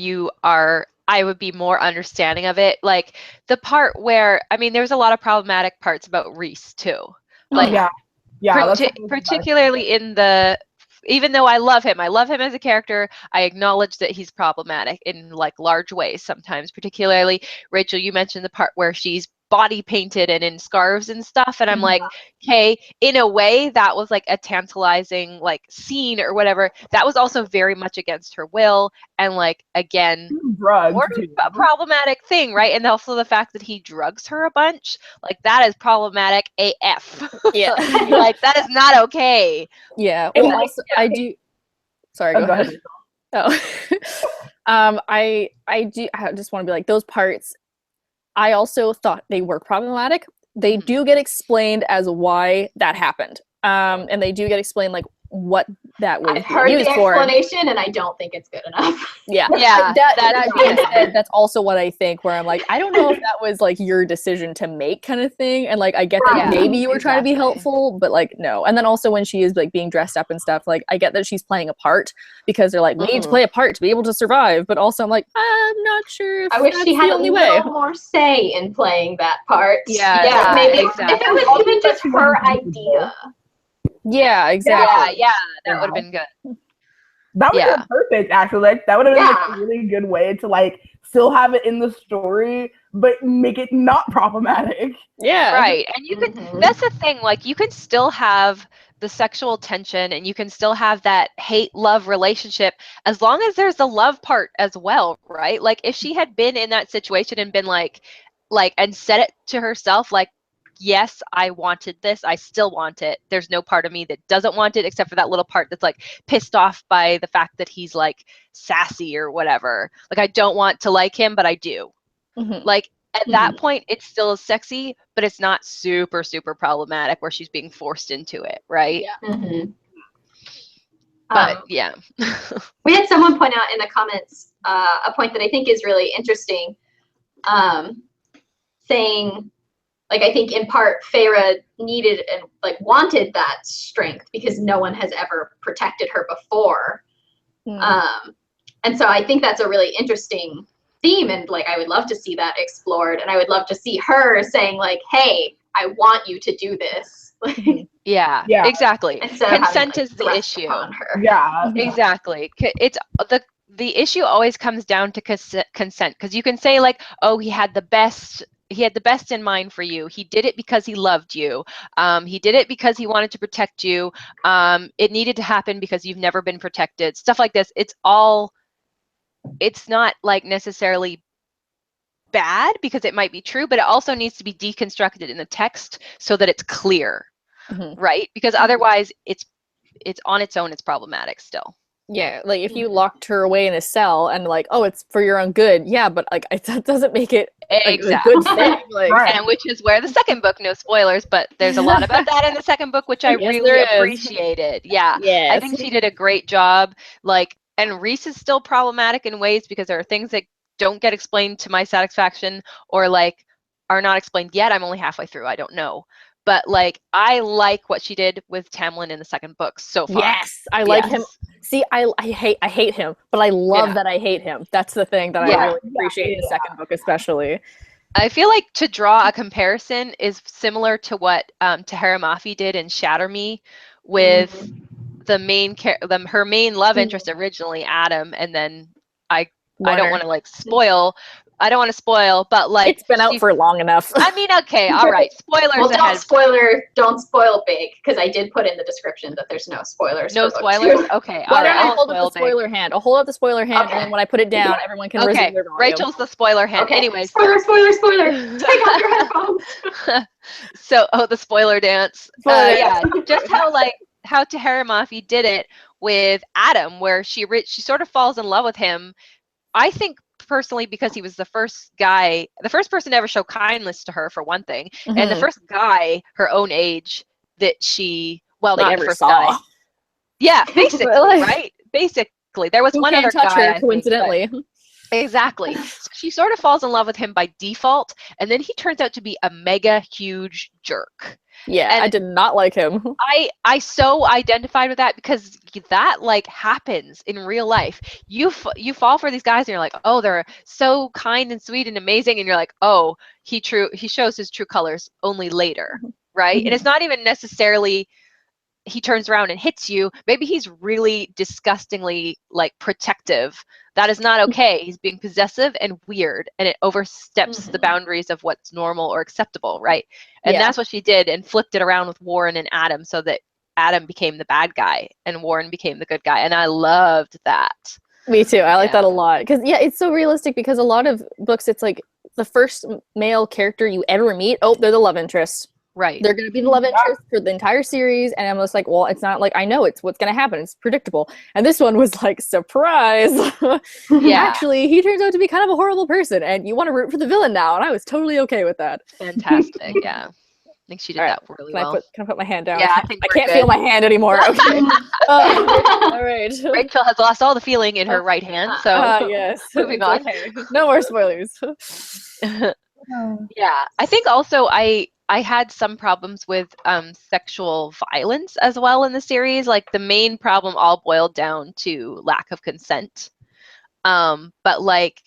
I would be more understanding of it. Like the part where, I mean, there's a lot of problematic parts about Rhys too. Like, particularly in even though I love him as a character, I acknowledge that he's problematic in like large ways sometimes. Particularly, Rachel, you mentioned the part where she's body painted and in scarves and stuff, and I'm like, okay, in a way that was like a tantalizing like scene or whatever. That was also very much against her will, and like again, more of a problematic thing, right? And also the fact that he drugs her a bunch, like that is problemac AF. Yeah. Like that is not okay. Yeah. Well, also, I do. Sorry, go ahead. Oh, I just want to be like, those parts, I also thought they were problematic. They do get explained as why that happened. And they do get explained like what that was I've heard used the explanation, and I don't think it's good enough. Yeah. That being said, that's also what I think, where I'm like, I don't know if that was like your decision to make kind of thing. And like, I get that maybe you were trying to be helpful, but like, no. And then also when she is like being dressed up and stuff, like I get that she's playing a part because they're like, we need to play a part to be able to survive. But also I'm like, I'm not sure if I wish she had a little little more say in playing that part. Yeah, maybe exactly. if it was even just her idea. Yeah, exactly. Yeah, that would have been good. That would have been perfect, actually. Like that would have been like a really good way to like still have it in the story, but make it not problematic. Yeah. Right. And you can that's the thing, like you can still have the sexual tension and you can still have that hate-love relationship as long as there's the love part as well, right? Like if she had been in that situation and been like and said it to herself, like, yes, I wanted this. I still want it. There's no part of me that doesn't want it except for that little part that's like pissed off by the fact that he's like sassy or whatever. Like I don't want to like him, but I do. Like at that point, it's still sexy, but it's not super, super problematic where she's being forced into it, right? Yeah. But yeah. We had someone point out in the comments a point that I think is really interesting, saying, like, I think in part Feyre needed and like wanted that strength because no one has ever protected her before. And so I think that's a really interesting theme, and like I would love to see that explored, and I would love to see her saying like, hey, I want you to do this. Yeah, exactly. Consent is the issue. Yeah, exactly. It's the issue always comes down to consent, because you can say like, oh, he had the best in mind for you. He did it because he loved you. He did it because he wanted to protect you. It needed to happen because you've never been protected. Stuff like this. It's not like necessarily bad because it might be true, but it also needs to be deconstructed in the text so that it's clear, right? Because otherwise it's on its own, it's problematic still. Yeah, like if you locked her away in a cell and like, oh, it's for your own good. Yeah, but like that doesn't make it like, a good thing. Like, and which is where the second book, no spoilers, but there's a lot about that in the second book, which I really appreciated. Yeah, I think she did a great job. Like, and Rhys is still problematic in ways because there are things that don't get explained to my satisfaction or like are not explained yet. I'm only halfway through. I don't know. But like, I like what she did with Tamlin in the second book so far. Yes, I like him. See, I hate him, but I love that I hate him. That's the thing that I really appreciate in the second book, especially. I feel like to draw a comparison is similar to what Tahara Mafi did in Shatter Me, with the main her main love interest originally, Adam, and then I don't want to like spoil. I don't want to spoil, but like it's been out for long enough. I mean, okay, all right. Spoilers. Well, don't spoil big, because I did put in the description that there's no spoilers. No spoilers. Okay. Why don't I hold up the spoiler hand? I'll hold up the spoiler hand, and then when I put it down, everyone can resume their volume. Rachel's the spoiler hand. Okay. Anyway, spoiler. Take off your headphones. So, the spoiler dance. Just how Tahara Mafi did it with Adam, where she sort of falls in love with him. I think personally because he was the first person to ever show kindness to her, for one thing, and the first guy her own age that she, well, not the first guy. Yeah, basically, right? Basically, there was one other guy. Her, coincidentally. Exactly. So she sort of falls in love with him by default, and then he turns out to be a mega huge jerk. Yeah, and I did not like him. I so identified with that because that like happens in real life. You fall for these guys and you're like, oh, they're so kind and sweet and amazing, and you're like, oh, he shows his true colors only later, right? And it's not even necessarily he turns around and hits you. Maybe he's really disgustingly like protective. That is not okay. He's being possessive and weird, and it oversteps the boundaries of what's normal or acceptable, right? And that's what she did, and flipped it around with Warren and Adam, so that Adam became the bad guy and Warren became the good guy. And I loved that. Me too. I like that a lot. Because, it's so realistic, because a lot of books, it's like the first male character you ever meet, they're the love interest. Right. They're going to be the love interest for the entire series. And I'm just like, well, it's not like I know it's what's going to happen. It's predictable. And this one was like, surprise. Actually, he turns out to be kind of a horrible person. And you want to root for the villain now. And I was totally okay with that. Fantastic. Yeah. I think she did that really well. Can I put my hand down? Yeah, I can't feel my hand anymore. Okay. All right. Rachel has lost all the feeling in her right hand. So yes. Moving on. Okay. No more spoilers. Yeah. I think also I had some problems with sexual violence as well in the series. Like the main problem all boiled down to lack of consent. But like,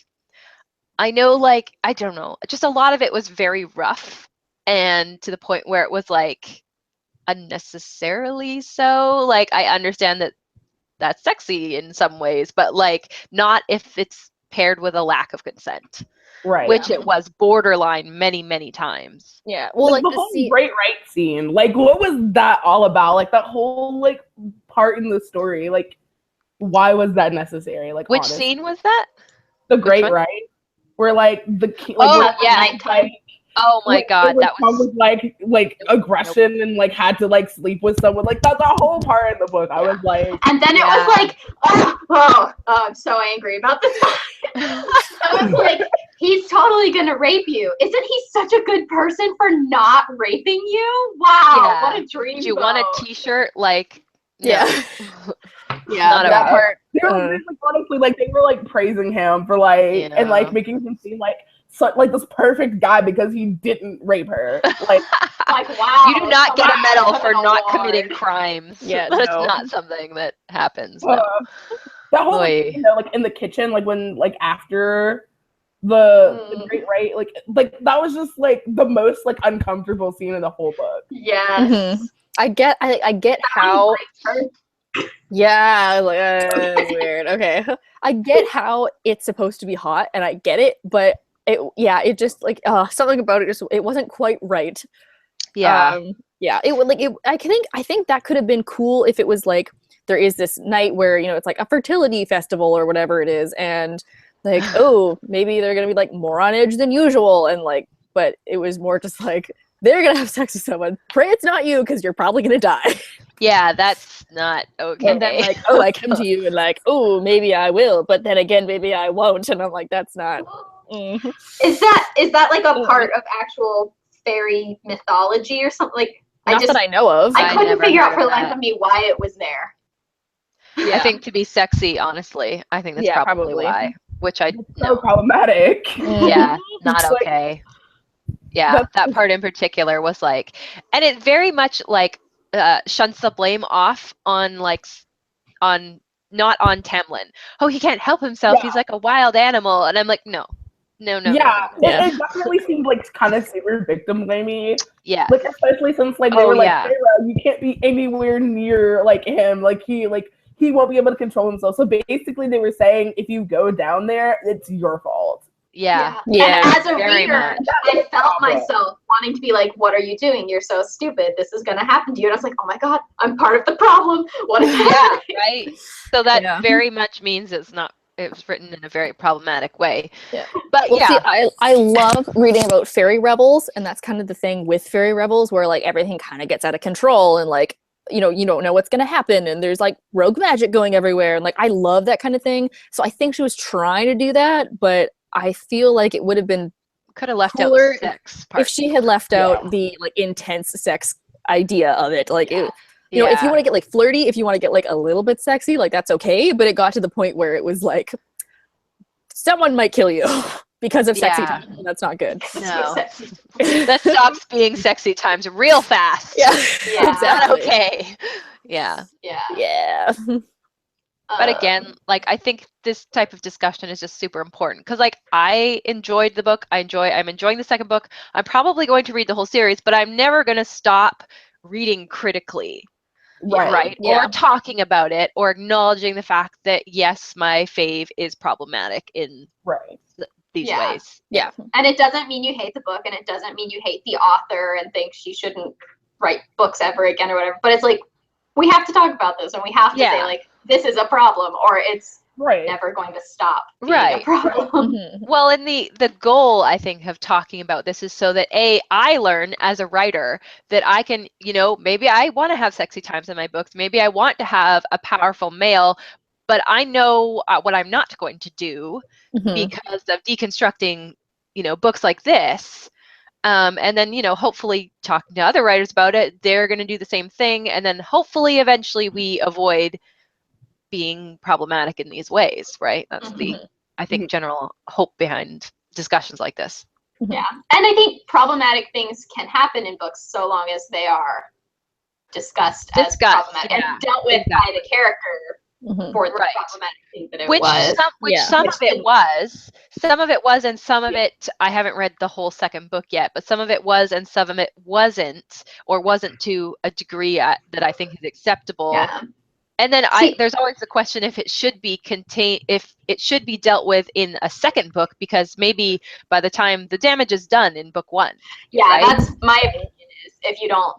I know, like, I don't know, just a lot of it was very rough, and to the point where it was like unnecessarily so. Like, I understand that that's sexy in some ways, but like not if it's paired with a lack of consent. Right. Which it was borderline many, many times. Yeah. Well, like the whole Great Right scene. Like, what was that all about? Like, that whole, like, part in the story. Like, why was that necessary? Like, which scene was that? The Great Right. Where, like, the king. Like, nighttime. Oh my God, that was like aggression and like had to like sleep with someone. Like that's the whole part in the book. I was like, and then it was like, oh, I'm so angry about this. I was like, he's totally gonna rape you. Isn't he such a good person for not raping you? Wow, what a dream. Do you want a T-shirt? Like, yeah, not that part. They were like, honestly, like they were like praising him for like and like making him seem like. So, like this perfect guy because he didn't rape her. Like wow. You do not get a medal for not committing crimes. Yeah, that's not something that happens. No. That whole like, like in the kitchen, like when like after the Great Right, like that was just like the most like uncomfortable scene in the whole book. Yes. I get how. Yeah, like, weird. Okay, I get how it's supposed to be hot, and I get it, but. It just like something about it it wasn't quite right. It would like it. I think that could have been cool if it was like there is this night where it's like a fertility festival or whatever it is, and like maybe they're gonna be like more on edge than usual, and like but it was more just like they're gonna have sex with someone. Pray it's not you because you're probably gonna die. Yeah, that's not okay. And then like I come to you and like maybe I will, but then again maybe I won't, and I'm like that's not. Is that like a part of actual fairy mythology or something? Like not that I know of. I couldn't figure out for the life of me why it was there. I think to be sexy, honestly, I think that's probably why. Which I so problematic. Yeah, not okay. Yeah, that part in particular was like, and it very much like shunts the blame off on not on Tamlin. Oh, he can't help himself. He's like a wild animal, and I'm like, no. It definitely seemed like kind of super victim blamey. Yeah, like especially since like they were like, Sarah, you can't be anywhere near like him. Like he won't be able to control himself. So basically, they were saying if you go down there, it's your fault. Yeah. And as a reader, I felt myself wanting to be like, "What are you doing? You're so stupid. This is gonna happen to you." And I was like, "Oh my God, I'm part of the problem. What is happening?" Right. So that very much means it was written in a very problematic way. Yeah. But see, I love reading about fairy rebels, and that's kind of the thing with fairy rebels where like everything kind of gets out of control and like you don't know what's going to happen, and there's like rogue magic going everywhere, and like I love that kind of thing. So I think she was trying to do that, but I feel like it would have been Could have left cooler out the sex part. if she had left out the like intense sex idea of it. Like it, you know, if you want to get like flirty, if you want to get like a little bit sexy, like that's okay, but it got to the point where it was like someone might kill you because of sexy time, and that's not good. No. That stops being sexy times real fast. Yeah, Exactly. Okay. Yeah. But again, like I think this type of discussion is just super important because like I enjoyed the book. I'm enjoying the second book. I'm probably going to read the whole series, but I'm never going to stop reading critically. Right. Or talking about it or acknowledging the fact that yes, my fave is problematic in these ways. Yeah. And it doesn't mean you hate the book, and it doesn't mean you hate the author and think she shouldn't write books ever again or whatever. But it's like we have to talk about this, and we have to say like this is a problem, or it's never going to stop being a problem. Well, and the goal I think of talking about this is so that I learn as a writer that I can, you know, maybe I want to have sexy times in my books, maybe I want to have a powerful male, but I know what I'm not going to do because of deconstructing, you know, books like this. And then, you know, hopefully talking to other writers about it, they're going to do the same thing. And then hopefully eventually we avoid being problematic in these ways, right? That's the, I think, general hope behind discussions like this. Yeah. And I think problematic things can happen in books so long as they are discussed as problematic and dealt with by the character for the problematic thing that it was. Some of it was. Some of it was, and some of it, I haven't read the whole second book yet, but some of it was and some of it wasn't, or wasn't to a degree that I think is acceptable. Yeah. And then there's always the question if it should be dealt with in a second book, because maybe by the time the damage is done in book one. Yeah, that's my opinion is if you don't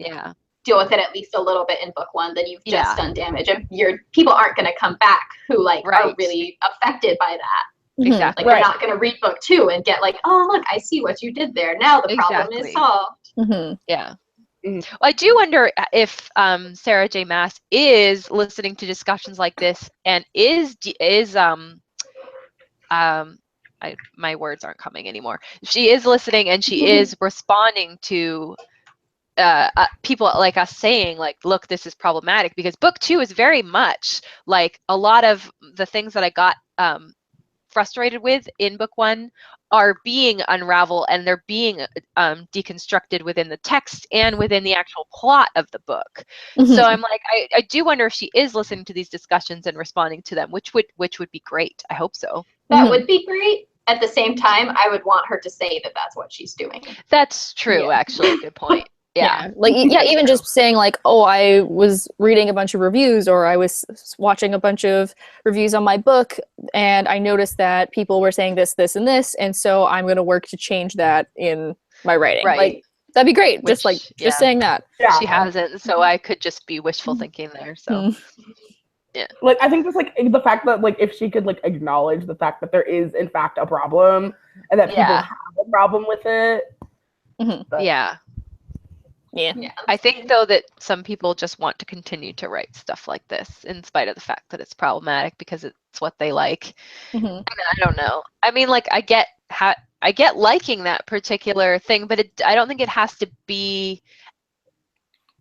deal with it at least a little bit in book one, then you've just done damage. And people aren't going to come back who like are really affected by that. Exactly. Like they're not going to read book two and get like, oh, look, I see what you did there. Now the problem is solved. Yeah. Well, I do wonder if Sarah J. Maas is listening to discussions like this and my words aren't coming anymore. She is listening and she is responding to people like us saying like, look, this is problematic, because book two is very much like a lot of the things that I got frustrated with in book one are being unraveled, and they're being deconstructed within the text and within the actual plot of the book. So I'm like, I do wonder if she is listening to these discussions and responding to them, which would be great. I hope so. That would be great. At the same time, I would want her to say that that's what she's doing. That's true, actually. Good point. Yeah. Like, even just saying like, oh, I was reading a bunch of reviews, or I was watching a bunch of reviews on my book, and I noticed that people were saying this, this, and this, and so I'm going to work to change that in my writing. Right. Like, that'd be great. Just saying that. She hasn't, so I could just be wishful thinking there. So, yeah. Like, I think just like the fact that like if she could like acknowledge the fact that there is in fact a problem and that people have a problem with it. But, Yeah. I think though that some people just want to continue to write stuff like this in spite of the fact that it's problematic because it's what they like. And I don't know. I mean, like I get liking that particular thing, but I don't think it has to be.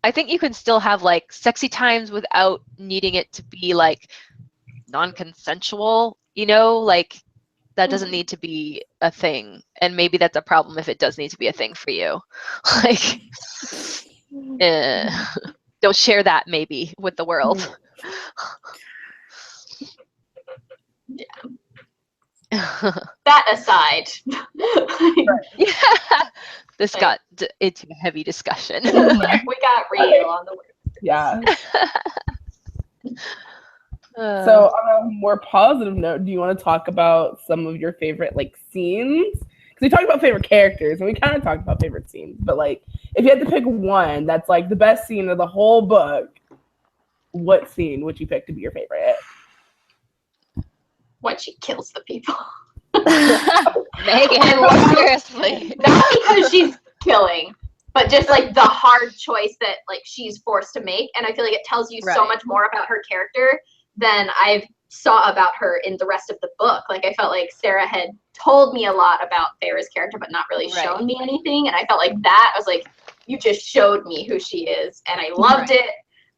I think you can still have like sexy times without needing it to be like non-consensual, you know, like that doesn't need to be a thing. And maybe that's a problem if it does need to be a thing for you. Like, don't share that maybe with the world. That aside. This got into a heavy discussion. We got real on the word. Yeah. So on a more positive note, do you want to talk about some of your favorite like scenes? Because we talked about favorite characters and we kind of talked about favorite scenes, but like if you had to pick one that's like the best scene of the whole book, what scene would you pick to be your favorite? When she kills the people. Megan, seriously. Not because she's killing, but just like the hard choice that like she's forced to make, and I feel like it tells you so Right. much more about her character than I've saw about her in the rest of the book. Like I felt like Sarah had told me a lot about Feyre's character, but not really Right. shown me anything, and I felt like that I was like, you just showed me who she is, and I loved it,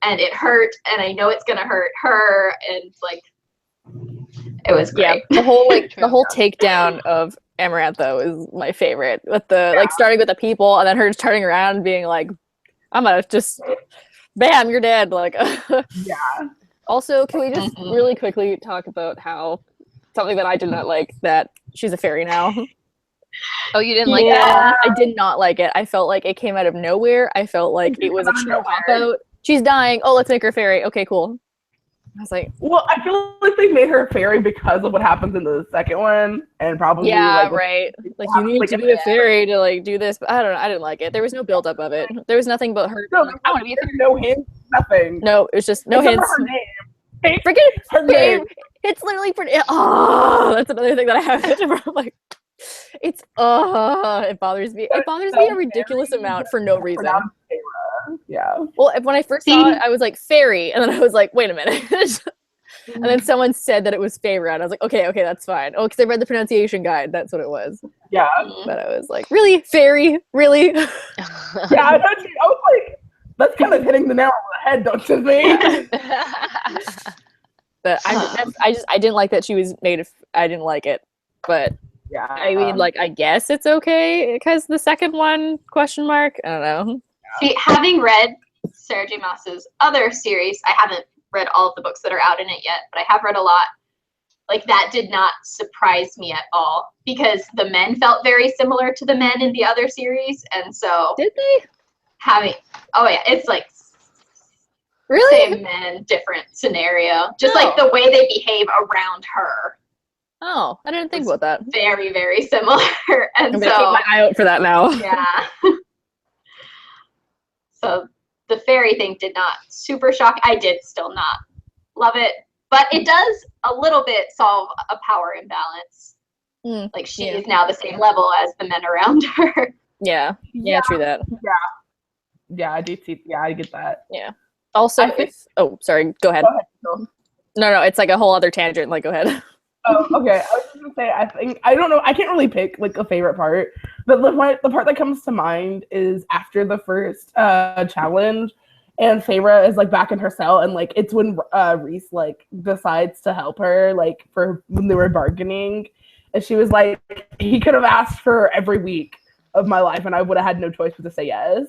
and it hurt, and I know it's gonna hurt her, and like it was great. Yeah, the whole like True. the whole takedown of Amarantha is my favorite. With the like starting with the people and then her turning around and being like, "I'm gonna just, bam, you're dead." Like, Yeah. Also, can we just really quickly talk about how something that I did not like, that she's a fairy now? Oh, you didn't like that? I did not like it. I felt like it came out of nowhere. I felt like it was a chill cop out. She's dying. Oh, let's make her a fairy. Okay, cool. I was like, Well, I feel like they made her a fairy because of what happens in the second one, and probably yeah, like, right. Like you need to be a fairy to like do this, but I don't know. I didn't like it. There was no build up of it. There was nothing but her. No, Like, I want to be a fairy. no hints, nothing. No, it was just no Except hints. for her name. Freaking Her name. name. It's literally pretty. Oh, that's another thing that I have. I'm like, it's it bothers me. It bothers me a ridiculous amount for no reason. Pronounced Feyre. Yeah. Well, when I first saw it, I was like fairy, and then I was like, wait a minute. And then someone said that it was Feyre, and I was like, okay, that's fine. Oh, because I read the pronunciation guide. That's what it was. Yeah. But I was like, really, fairy, really? Yeah, I was like, that's kind of hitting the nail on the head, don't you think? But I didn't like that she was made of. I didn't like it, but Yeah. I mean, like, I guess it's okay because the second one ? I don't know. See, having read Sarah J. Maas's other series, I haven't read all of the books that are out in it yet, but I have read a lot. Like, that did not surprise me at all because the men felt very similar to the men in the other series, and so Did they it's like really? same men, different scenario, just like the way they behave around her. Oh, I didn't think about that. Very, very similar, and I'm so gonna keep my eye out for that now. yeah. So the fairy thing did not super shock. I did still not love it, but it does a little bit solve a power imbalance. Like she is now the same level as the men around her. Yeah, true that. Yeah, I do see. Yeah, I get that. Yeah. Also, sorry, go ahead. Go ahead, Phil. No, it's like a whole other tangent. Like, go ahead. Oh, okay. I was just gonna say, I don't know. I can't really pick like a favorite part, but the part that comes to mind is after the first challenge, and Feyre is like back in her cell, and like it's when Reese like decides to help her, like for when they were bargaining, and she was like, he could have asked for every week of my life, and I would have had no choice but to say yes.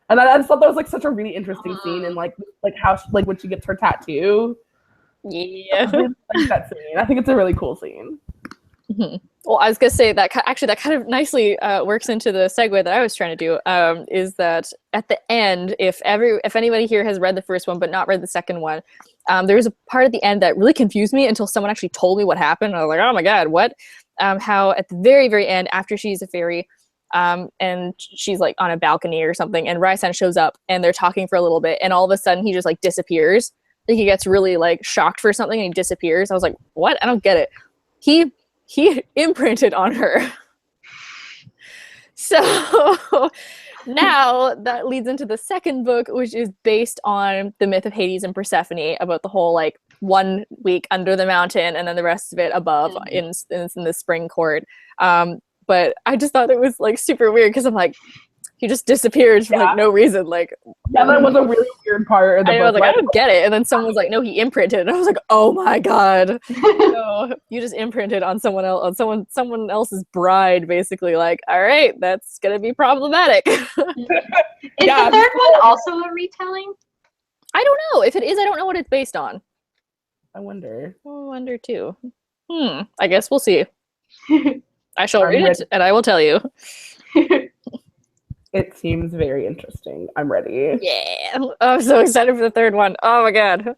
And I just thought that was like such a really interesting scene, and like how like when she gets her tattoo. Yeah. I really like that scene. I think it's a really cool scene. Well, I was gonna say that that kind of nicely works into the segue that I was trying to do. Is that at the end, if anybody here has read the first one but not read the second one, there was a part at the end that really confused me until someone actually told me what happened. I was like, oh my god, what? How at the very, very end, after she's a fairy, and she's like on a balcony or something, and Rhysand shows up, and they're talking for a little bit, and all of a sudden he just like disappears. Like he gets really like shocked for something and he disappears. I was like, what? I don't get it. He imprinted on her. So now that leads into the second book, which is based on the myth of Hades and Persephone, about the whole like 1 week under the mountain and then the rest of it above in the spring court. But I just thought it was like super weird because I'm like, he just disappeared for like no reason. Like, yeah, that was a really weird part of the book. I was like, I don't get it. And then someone was like, no, he imprinted. And I was like, oh my god. So you just imprinted on someone else, on someone else's bride, basically. Like, all right, that's gonna be problematic. Is the third one also a retelling? I don't know. If it is, I don't know what it's based on. I wonder Too. I guess we'll see. I shall read it and I will tell you. It seems very interesting. I'm ready. Yeah. I'm so excited for the third one. Oh my god.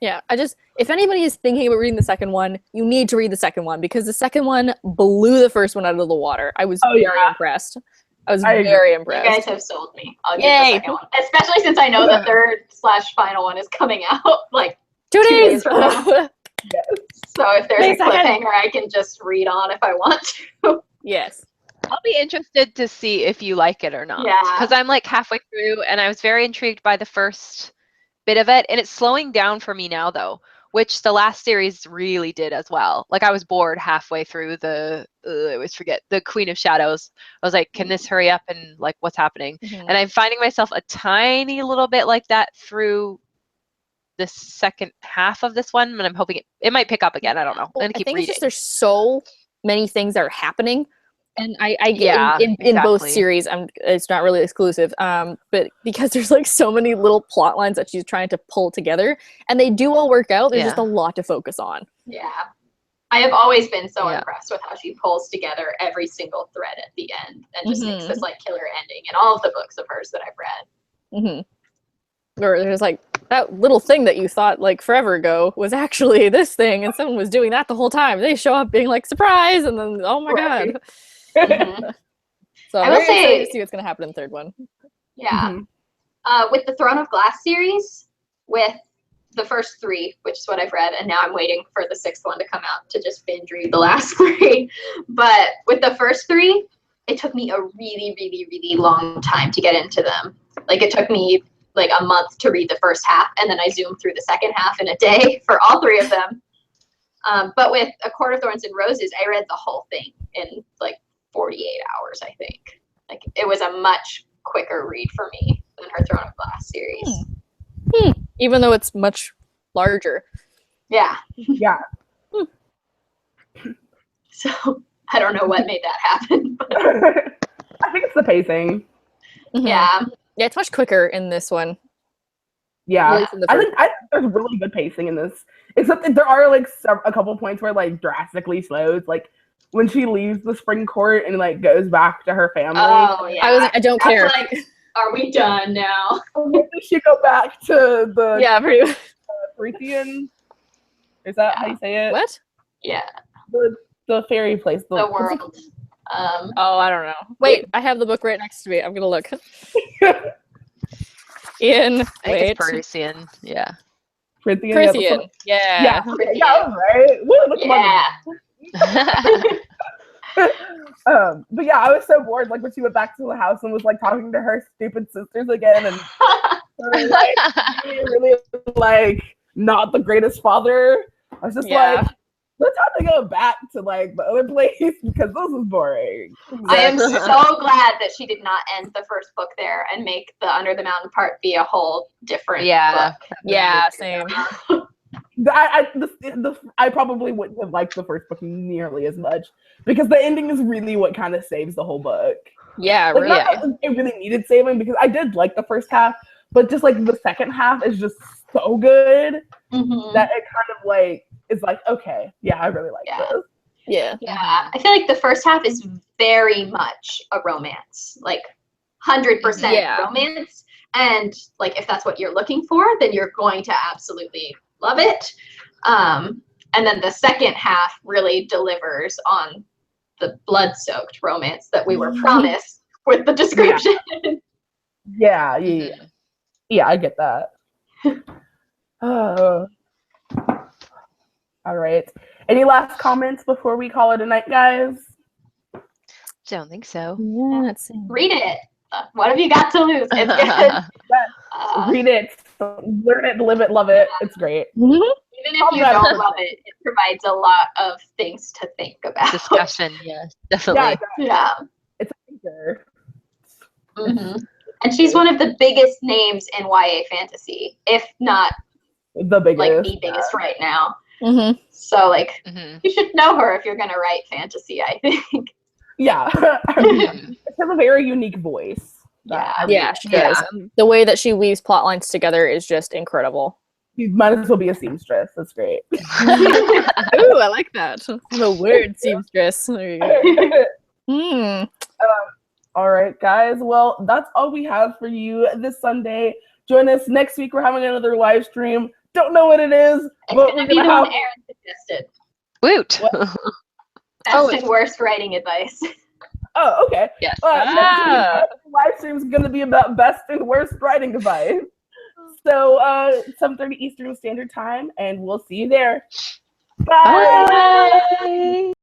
Yeah, if anybody is thinking about reading the second one, you need to read the second one because the second one blew the first one out of the water. I was very impressed. I was very impressed. You guys have sold me. I'll get the second one. Especially since I know the third/final one is coming out like 2 days from now. Yes. So if there's a cliffhanger, I can just read on if I want to. Yes. I'll be interested to see if you like it or not. Yeah. Because I'm like halfway through, and I was very intrigued by the first bit of it, and it's slowing down for me now, though, which the last series really did as well. Like I was bored halfway through I always forget, the Queen of Shadows. I was like, can this hurry up and like what's happening? Mhm. And I'm finding myself a tiny little bit like that through the second half of this one, and I'm hoping it might pick up again. I don't know. I'm gonna I keep think reading. it's just there's so many things that are happening. And I get Yeah, in both exactly. series, it's not really exclusive, but because there's like so many little plot lines that she's trying to pull together, and they do all work out, there's just a lot to focus on. Yeah. I have always been so Yeah. impressed with how she pulls together every single thread at the end and just makes Mhm. this like killer ending in all of the books of hers that I've read. Mm-hmm. Or there's like that little thing that you thought like forever ago was actually this thing, and someone was doing that the whole time. They show up being like surprise, and then oh my Right. god. Mhm. So I I'm will very excited say- to see what's gonna happen in the third one. Yeah. Mhm. With the Throne of Glass series, with the first 3, which is what I've read, and now I'm waiting for the 6th one to come out to just binge read the last 3. But with the first 3, it took me a really, really, really long time to get into them. Like it took me like a month to read the first half, and then I zoomed through the second half in a day for all 3 of them. But with A Court of Thorns and Roses, I read the whole thing in like 48 hours, I think. Like it was a much quicker read for me than her Throne of Glass series. Even though it's much larger. Yeah. Yeah. So I don't know what made that happen. But I think it's the pacing. Mhm. yeah. Yeah, it's much quicker in this one. Yeah, At least in the I first think there's really good pacing in this. Except that there are like a couple points where it, like drastically slows. Like when she leaves the spring court and like goes back to her family. Oh yeah. I don't That's care. like, are we done now? When does she go back to the Yeah, pretty Prithian? Is that how you say it? What? Yeah. The fairy place. The world. Oh, I don't know. Wait, I have the book right next to me. I'm gonna look. In I think it's Parisian. Yeah. Prithian. Prithian. Yeah. Yeah, okay, yeah, I was right. Woo, look at Yeah. but yeah, I was so bored. Like when she went back to the house and was like talking to her stupid sisters again, and like really like not the greatest father. I was just Yeah. like, let's have to go back to like the other place because this is boring. I am so glad that she did not end the first book there and make the Under the Mountain part be a whole different Yeah. book. Yeah, same. I probably wouldn't have liked the first book nearly as much because the ending is really what kind of saves the whole book. Yeah, Like, really. not that it really needed saving because I did like the first half, but just like the second half is just so good Mhm. that it kind of like is like, okay, yeah, I really like this. Yeah. Yeah, I feel like the first half is very much a romance, like 100% Yeah. romance. And like, if that's what you're looking for, then you're going to absolutely love it. And then the second half really delivers on the blood-soaked romance that we were promised with the description. Yeah, Mm-hmm. yeah, I get that. Oh. All right. Any last comments before we call it a night, guys? Don't think so. Yeah, let's see. Read it. What have you got to lose? It's good. Read it, learn it, live it, love it. It's great. Even if you don't love it, it provides a lot of things to think about. Discussion, yes, definitely. Yeah. It's a thinker. Mm-hmm. And she's one of the biggest names in YA fantasy, if not The biggest. like the biggest right now. Mm-hmm. So like, Mm-hmm. you should know her if you're gonna write fantasy, I think. Yeah. She has a very unique voice. Yeah, she does. The way that she weaves plot lines together is just incredible. You might as well be a seamstress. That's great. Ooh, I like that. The word seamstress. There you go. All right, guys. Well, that's all we have for you this Sunday. Join us next week. We're having another live stream. Don't know what it is, but we're Be the gonna one have. Aaron suggested. Woot! Best and worst writing advice. Oh, okay. Yes. Next week, live stream is gonna be about best and worst writing advice. So 7:30 Eastern Standard Time, and we'll see you there. Bye. Bye.